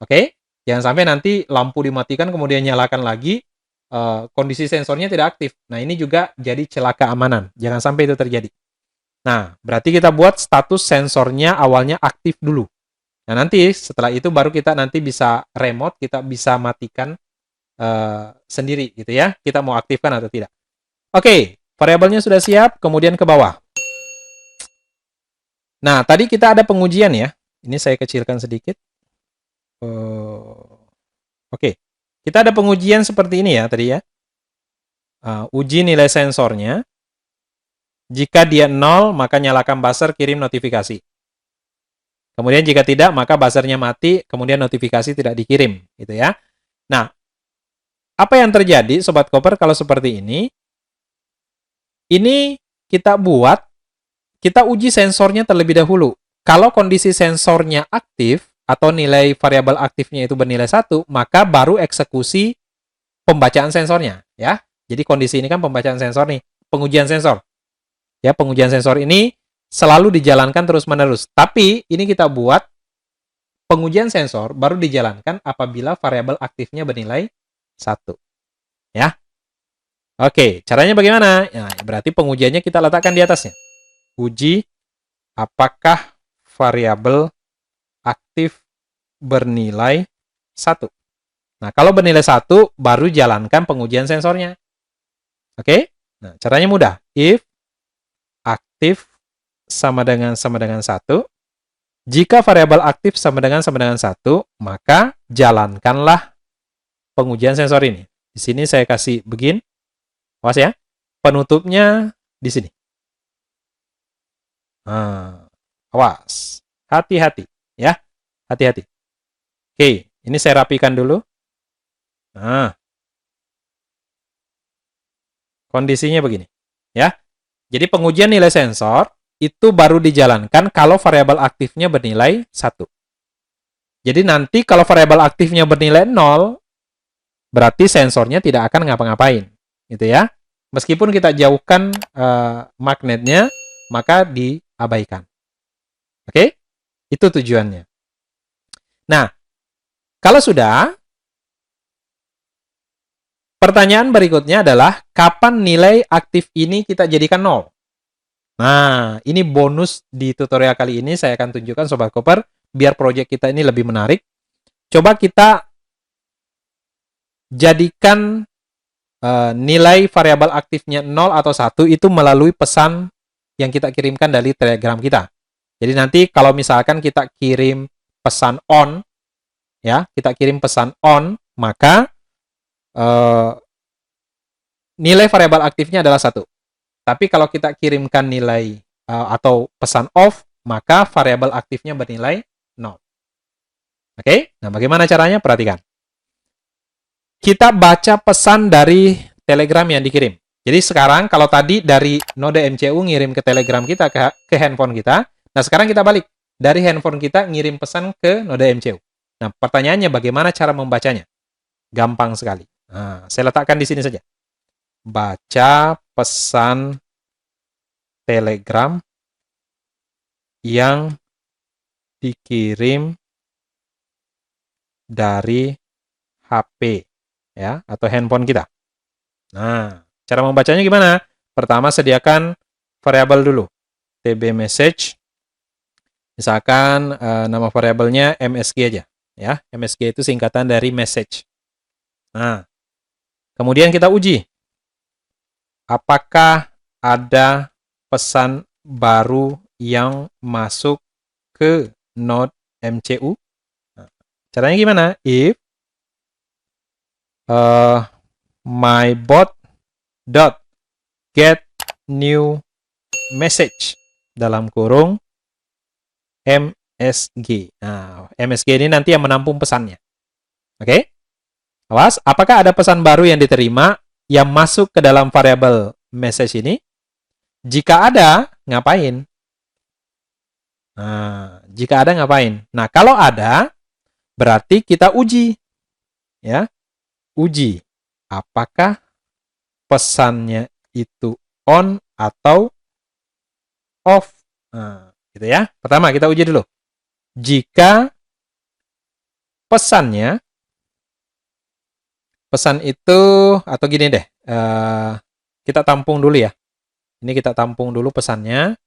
Oke? Jangan sampai nanti lampu dimatikan kemudian nyalakan lagi, kondisi sensornya tidak aktif. Nah, ini juga jadi celah keamanan. Jangan sampai itu terjadi. Nah, berarti kita buat status sensornya awalnya aktif dulu. Nah, nanti setelah itu baru kita nanti bisa remote, kita bisa matikan sendiri gitu ya. Kita mau aktifkan atau tidak. Oke, variabelnya sudah siap, kemudian ke bawah. Nah, tadi kita ada pengujian ya. Ini saya kecilkan sedikit. Oke, kita ada pengujian seperti ini ya tadi ya. Uji nilai sensornya. Jika dia 0, maka nyalakan buzzer, kirim notifikasi. Kemudian jika tidak, maka buzzernya mati, kemudian notifikasi tidak dikirim, gitu ya. Nah, apa yang terjadi, Sobat Koper, kalau seperti ini? Ini kita buat, kita uji sensornya terlebih dahulu. Kalau kondisi sensornya aktif, atau nilai variabel aktifnya itu bernilai 1, maka baru eksekusi pembacaan sensornya, ya. Jadi kondisi ini kan pembacaan sensor nih, pengujian sensor. Ya, pengujian sensor ini selalu dijalankan terus-menerus. Tapi ini kita buat pengujian sensor baru dijalankan apabila variabel aktifnya bernilai 1. Ya. Oke, caranya bagaimana? Nah, berarti pengujiannya kita letakkan di atasnya. Uji apakah variabel aktif bernilai 1. Nah, kalau bernilai 1 baru jalankan pengujian sensornya. Oke? Nah, caranya mudah. If aktif sama dengan 1. Jika variabel aktif sama dengan 1, maka jalankanlah pengujian sensor ini. Di sini saya kasih begin. Awas ya. Penutupnya di sini. Nah, awas. Hati-hati ya. Hati-hati. Oke, ini saya rapikan dulu. Nah. Kondisinya begini. Ya. Jadi pengujian nilai sensor itu baru dijalankan kalau variabel aktifnya bernilai 1. Jadi nanti kalau variabel aktifnya bernilai 0, berarti sensornya tidak akan ngapa-ngapain. Gitu ya. Meskipun kita jauhkan magnetnya, maka diabaikan. Oke? Itu tujuannya. Nah, kalau sudah, pertanyaan berikutnya adalah, kapan nilai aktif ini kita jadikan 0? Nah, ini bonus di tutorial kali ini saya akan tunjukkan Sobat Koper, biar proyek kita ini lebih menarik. Coba kita jadikan nilai variabel aktifnya 0 atau 1 itu melalui pesan yang kita kirimkan dari Telegram kita. Jadi nanti kalau misalkan kita kirim pesan on, ya, kita kirim pesan on, maka nilai variabel aktifnya adalah 1. Tapi kalau kita kirimkan nilai atau pesan off, maka variabel aktifnya bernilai 0. Oke? Nah, bagaimana caranya? Perhatikan. Kita baca pesan dari Telegram yang dikirim. Jadi sekarang kalau tadi dari node MCU ngirim ke Telegram kita, ke handphone kita, nah sekarang kita balik. Dari handphone kita ngirim pesan ke node MCU. Nah, pertanyaannya bagaimana cara membacanya? Gampang sekali. Nah, saya letakkan di sini saja. Baca pesan Telegram yang dikirim dari HP ya atau handphone kita. Nah, cara membacanya gimana? Pertama sediakan variabel dulu. TB message. Misalkan nama variabelnya MSG aja ya. MSG itu singkatan dari message. Nah, Kemudian kita uji. Apakah ada pesan baru yang masuk ke node MCU? Nah, caranya gimana? If my bot dot get new message dalam kurung MSG. Nah, MSG ini nanti yang menampung pesannya. Oke? Awas, apakah ada pesan baru yang diterima yang masuk ke dalam variabel message ini? Jika ada, ngapain? Nah, jika ada ngapain? Nah, kalau ada, berarti kita uji. Ya, uji. Apakah pesannya itu on atau off? Nah, gitu ya. Pertama, kita uji dulu. Jika pesan itu, atau gini deh, kita tampung dulu ya. Ini kita tampung dulu pesannya.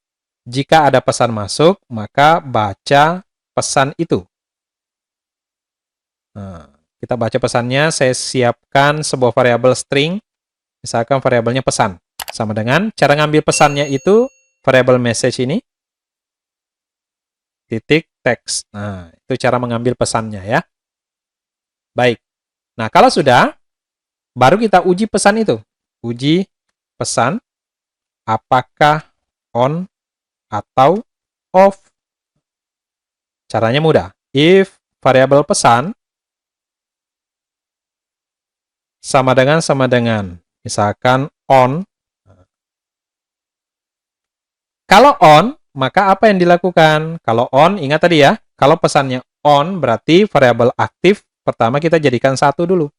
Jika ada pesan masuk, maka baca pesan itu. Nah, kita baca pesannya, saya siapkan sebuah variabel string, misalkan variabelnya pesan. Sama dengan cara ngambil pesannya itu, variabel message ini, titik text. Nah, itu cara mengambil pesannya ya. Baik. Nah, kalau sudah, baru kita uji pesan itu. Uji pesan, apakah on atau off. Caranya mudah. If variabel pesan sama dengan misalkan on. Kalau on, maka apa yang dilakukan? Kalau on, ingat tadi ya, kalau pesannya on berarti variabel aktif pertama kita jadikan 1 dulu.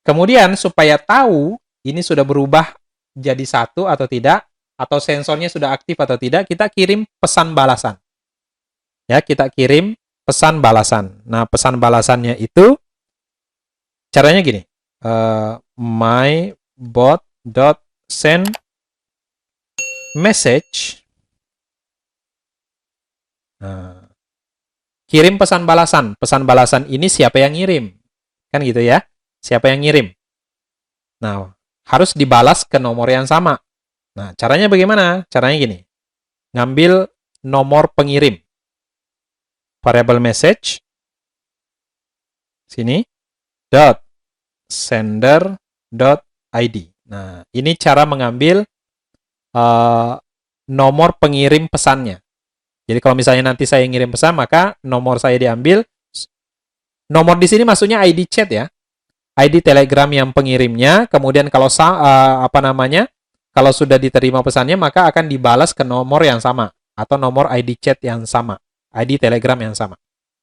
Kemudian supaya tahu ini sudah berubah jadi 1 atau tidak, atau sensornya sudah aktif atau tidak, kita kirim pesan balasan. Ya, kita kirim pesan balasan. Nah, pesan balasannya itu caranya gini. My bot.send message. Nah, kirim pesan balasan. Pesan balasan ini siapa yang ngirim? Kan gitu ya. Siapa yang ngirim? Nah, harus dibalas ke nomor yang sama. Nah, caranya bagaimana? Caranya gini. Ngambil nomor pengirim. Variable message. Sini. Dot. Sender. Dot. ID. Nah, ini cara mengambil nomor pengirim pesannya. Jadi kalau misalnya nanti saya ngirim pesan, maka nomor saya diambil. Nomor di sini maksudnya ID chat ya. ID Telegram yang pengirimnya, kemudian kalau kalau sudah diterima pesannya, maka akan dibalas ke nomor yang sama atau nomor ID chat yang sama, ID Telegram yang sama.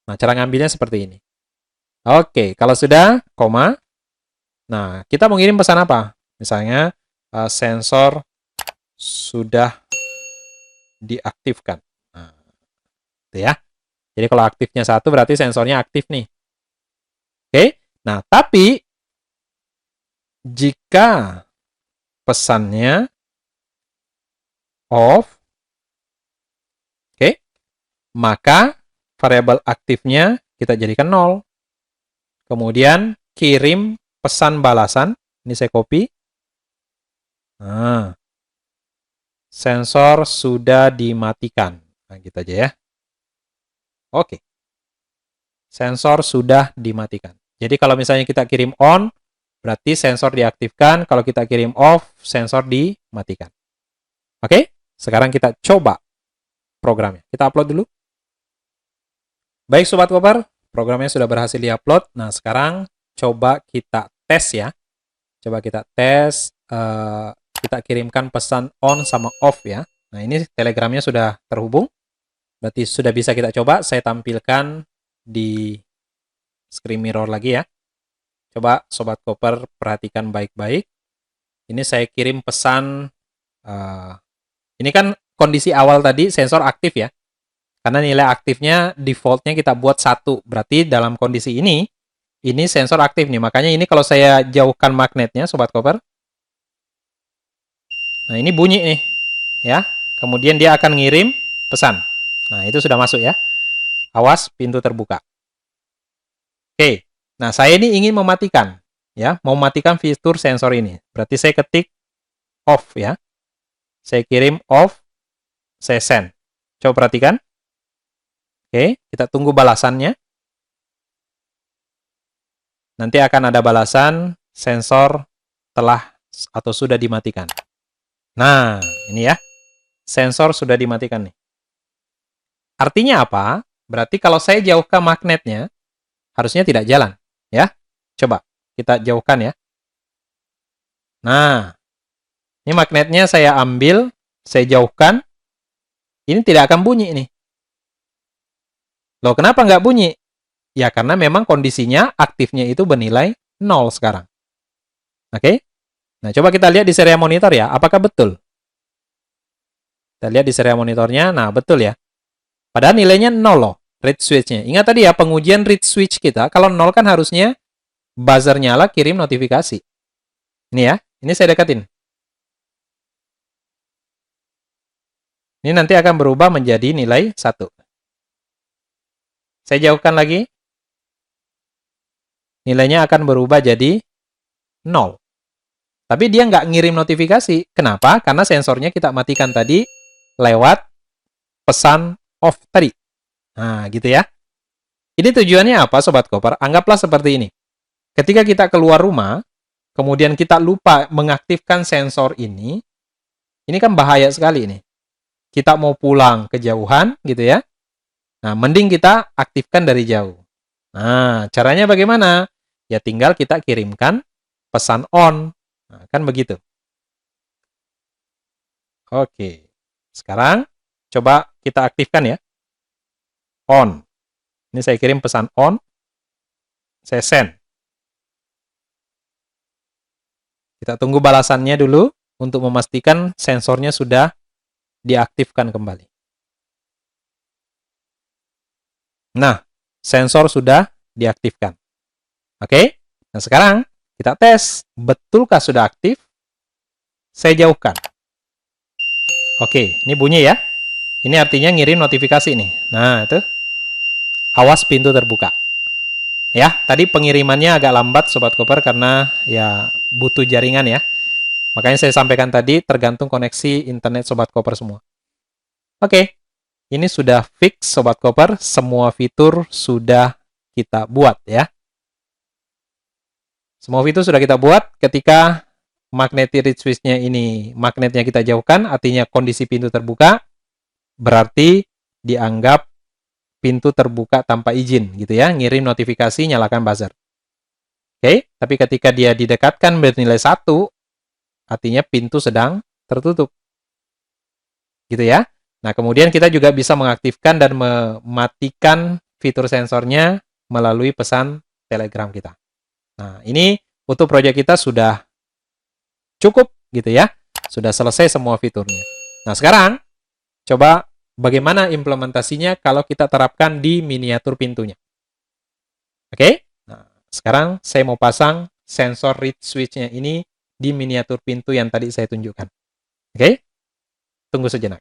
Nah, cara ngambilnya seperti ini. Oke, kalau sudah, koma. Nah, kita mau ngirim pesan apa? Misalnya sensor sudah diaktifkan. Nah, itu ya. Jadi kalau aktifnya 1 berarti sensornya aktif nih. Oke. Nah, tapi jika pesannya off, oke, maka variabel aktifnya kita jadikan 0. Kemudian kirim pesan balasan. Ini saya copy. Nah, sensor sudah dimatikan. Nah, gitu aja ya. Oke. Sensor sudah dimatikan. Jadi kalau misalnya kita kirim on, berarti sensor diaktifkan. Kalau kita kirim off, sensor dimatikan. Oke, sekarang kita coba programnya. Kita upload dulu. Baik Sobat Koper, programnya sudah berhasil diupload. Nah, sekarang coba kita tes ya. Coba kita tes, kita kirimkan pesan on sama off ya. Nah, ini Telegramnya sudah terhubung. Berarti sudah bisa kita coba. Saya tampilkan di screen mirror lagi ya. Coba Sobat Koper perhatikan baik-baik. Ini saya kirim pesan. Ini kan kondisi awal tadi sensor aktif ya. Karena nilai aktifnya defaultnya kita buat 1. Berarti dalam kondisi ini sensor aktif nih. Makanya ini kalau saya jauhkan magnetnya Sobat Koper. Nah ini bunyi nih. Ya. Kemudian dia akan ngirim pesan. Nah itu sudah masuk ya. Awas pintu terbuka. Oke. Nah, saya ini ingin mematikan. ya, mau matikan fitur sensor ini. Berarti saya ketik off ya. Saya kirim off, saya send. Coba perhatikan. Oke, kita tunggu balasannya. Nanti akan ada balasan sensor telah atau sudah dimatikan. Nah, ini ya. Sensor sudah dimatikan nih. Artinya apa? Berarti kalau saya jauhkan magnetnya, harusnya tidak jalan. Ya, coba kita jauhkan ya. Nah, ini magnetnya saya ambil, saya jauhkan. Ini tidak akan bunyi nih. Loh, kenapa nggak bunyi? Ya, karena memang kondisinya aktifnya itu bernilai 0 sekarang. Oke? Nah, coba kita lihat di serial monitor ya. Apakah betul? Kita lihat di serial monitornya. Nah, betul ya. Padahal nilainya 0 loh, read switch-nya. Ingat tadi ya, pengujian read switch kita, kalau 0 kan harusnya buzzer nyala, kirim notifikasi. Ini ya, ini saya dekatin. Ini nanti akan berubah menjadi nilai 1. Saya jauhkan lagi. Nilainya akan berubah jadi 0. Tapi dia nggak ngirim notifikasi. Kenapa? Karena sensornya kita matikan tadi lewat pesan off tadi. Nah, gitu ya. Ini tujuannya apa, Sobat Koper? Anggaplah seperti ini. Ketika kita keluar rumah, kemudian kita lupa mengaktifkan sensor ini kan bahaya sekali ini. Kita mau pulang kejauhan, gitu ya. Nah, mending kita aktifkan dari jauh. Nah, caranya bagaimana? Ya tinggal kita kirimkan pesan on. Nah, kan begitu. Oke. Sekarang coba kita aktifkan ya. On. Ini saya kirim pesan on. Saya send. Kita tunggu balasannya dulu untuk memastikan sensornya sudah diaktifkan kembali. Nah, sensor sudah diaktifkan. Oke, nah sekarang kita tes, betulkah sudah aktif? Saya jauhkan. Oke, ini bunyi ya. Ini artinya ngirim notifikasi nih. Nah, itu. Awas pintu terbuka. Ya, tadi pengirimannya agak lambat Sobat Koper karena ya butuh jaringan ya. Makanya saya sampaikan tadi tergantung koneksi internet Sobat Koper semua. Oke, ini sudah fix Sobat Koper, semua fitur sudah kita buat ya. Semua fitur sudah kita buat. Ketika magnetic reed switch-nya ini, magnetnya kita jauhkan, artinya kondisi pintu terbuka, berarti dianggap pintu terbuka tanpa izin, gitu ya. Ngirim notifikasi, nyalakan buzzer. Oke, tapi ketika dia didekatkan bernilai 1, artinya pintu sedang tertutup. Gitu ya. Nah, kemudian kita juga bisa mengaktifkan dan mematikan fitur sensornya melalui pesan Telegram kita. Nah, ini untuk proyek kita sudah cukup gitu ya. Sudah selesai semua fiturnya. Nah, sekarang coba bagaimana implementasinya kalau kita terapkan di miniatur pintunya. Oke? Nah, sekarang saya mau pasang sensor reed switch-nya ini di miniatur pintu yang tadi saya tunjukkan. Oke? Tunggu sejenak.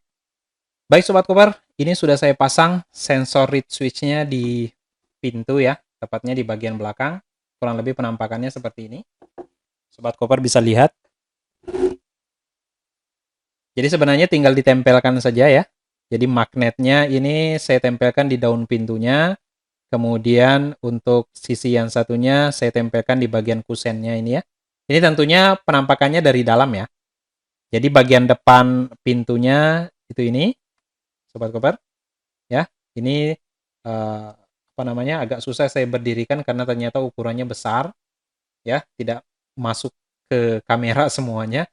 Baik Sobat Koper, ini sudah saya pasang sensor reed switch-nya di pintu ya, tepatnya di bagian belakang. Kurang lebih penampakannya seperti ini. Sobat Koper bisa lihat. Jadi sebenarnya tinggal ditempelkan saja ya. Jadi magnetnya ini saya tempelkan di daun pintunya. Kemudian untuk sisi yang satunya saya tempelkan di bagian kusennya ini ya. Ini tentunya penampakannya dari dalam ya. Jadi bagian depan pintunya itu ini, Sobat Koper. Ya, ini agak susah saya berdirikan karena ternyata ukurannya besar ya, tidak masuk ke kamera semuanya.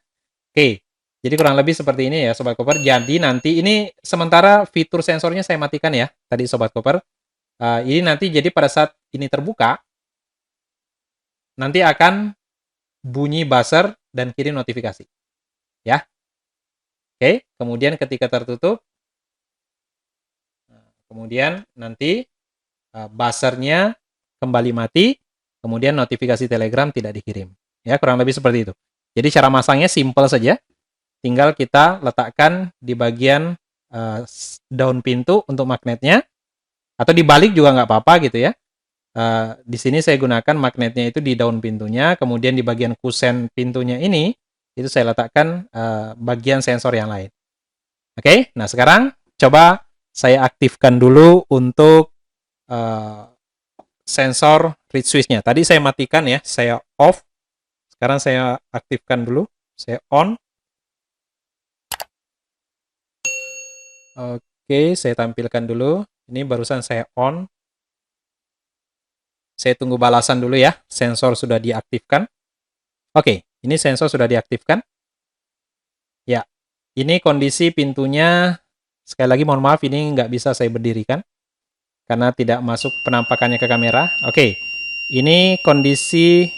Oke, jadi kurang lebih seperti ini ya Sobat Koper. Jadi nanti ini sementara fitur sensornya saya matikan ya tadi Sobat Koper. Ini nanti jadi pada saat ini terbuka nanti akan bunyi buzzer dan kirim notifikasi ya. Oke, kemudian ketika tertutup, kemudian nanti buzzernya kembali mati, kemudian notifikasi Telegram tidak dikirim. Ya, kurang lebih seperti itu. Jadi cara masangnya simple saja. Tinggal kita letakkan di bagian daun pintu untuk magnetnya, atau dibalik juga nggak apa-apa gitu ya. Di sini saya gunakan magnetnya itu di daun pintunya, kemudian di bagian kusen pintunya ini, itu saya letakkan bagian sensor yang lain. Oke, nah sekarang coba saya aktifkan dulu untuk sensor reed switch-nya. Tadi saya matikan ya, saya off. Sekarang saya aktifkan dulu, saya on. Oke, saya tampilkan dulu. Ini barusan saya on. Saya tunggu balasan dulu ya, sensor sudah diaktifkan. Oke, ini sensor sudah diaktifkan. Ya, ini kondisi pintunya, sekali lagi mohon maaf ini nggak bisa saya berdirikan, karena tidak masuk penampakannya ke kamera. Oke, ini kondisi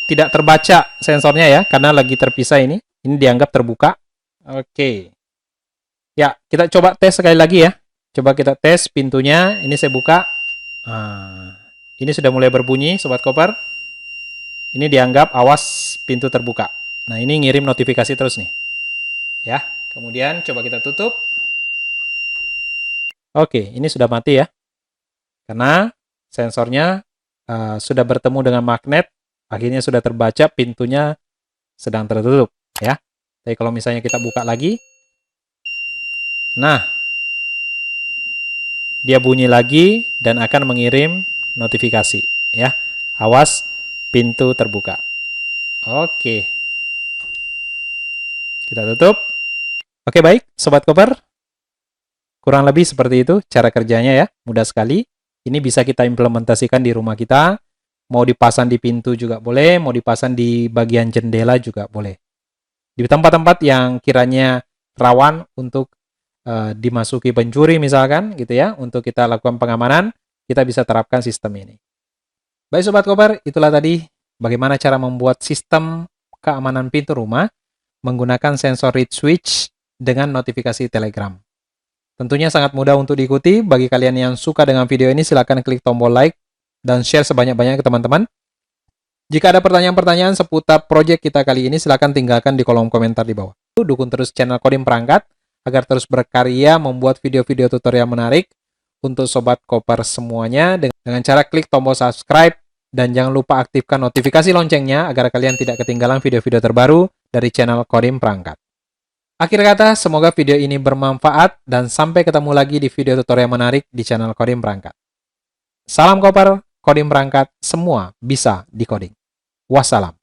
tidak terbaca sensornya ya, karena lagi terpisah ini. Ini dianggap terbuka. Oke. Ya, kita coba tes sekali lagi ya. Coba kita tes pintunya, ini saya buka. Ini sudah mulai berbunyi, Sobat Koper. Ini dianggap awas pintu terbuka. Nah, ini ngirim notifikasi terus nih. Ya, kemudian coba kita tutup. Oke, ini sudah mati ya. Karena sensornya sudah bertemu dengan magnet, akhirnya sudah terbaca pintunya sedang tertutup ya. Tapi kalau misalnya kita buka lagi, nah, dia bunyi lagi dan akan mengirim notifikasi ya. Awas pintu terbuka. Oke. Kita tutup. Oke, baik Sobat Koper. Kurang lebih seperti itu cara kerjanya ya. Mudah sekali. Ini bisa kita implementasikan di rumah kita. Mau dipasang di pintu juga boleh, mau dipasang di bagian jendela juga boleh. Di tempat-tempat yang kiranya rawan untuk dimasuki pencuri misalkan gitu ya, untuk kita lakukan pengamanan, kita bisa terapkan sistem ini. Baik Sobat Koper, itulah tadi bagaimana cara membuat sistem keamanan pintu rumah menggunakan sensor reed switch dengan notifikasi Telegram. Tentunya sangat mudah untuk diikuti. Bagi kalian yang suka dengan video ini, silakan klik tombol like dan share sebanyak-banyaknya ke teman-teman. Jika ada pertanyaan-pertanyaan seputar proyek kita kali ini, silakan tinggalkan di kolom komentar di bawah. Dukung terus channel Kodim Perangkat agar terus berkarya membuat video-video tutorial menarik untuk Sobat Koper semuanya dengan cara klik tombol subscribe dan jangan lupa aktifkan notifikasi loncengnya agar kalian tidak ketinggalan video-video terbaru dari channel Kodim Perangkat. Akhir kata, semoga video ini bermanfaat dan sampai ketemu lagi di video tutorial menarik di channel Kodim Perangkat. Salam Koper, Kodim Perangkat, semua bisa dikoding. Wassalam.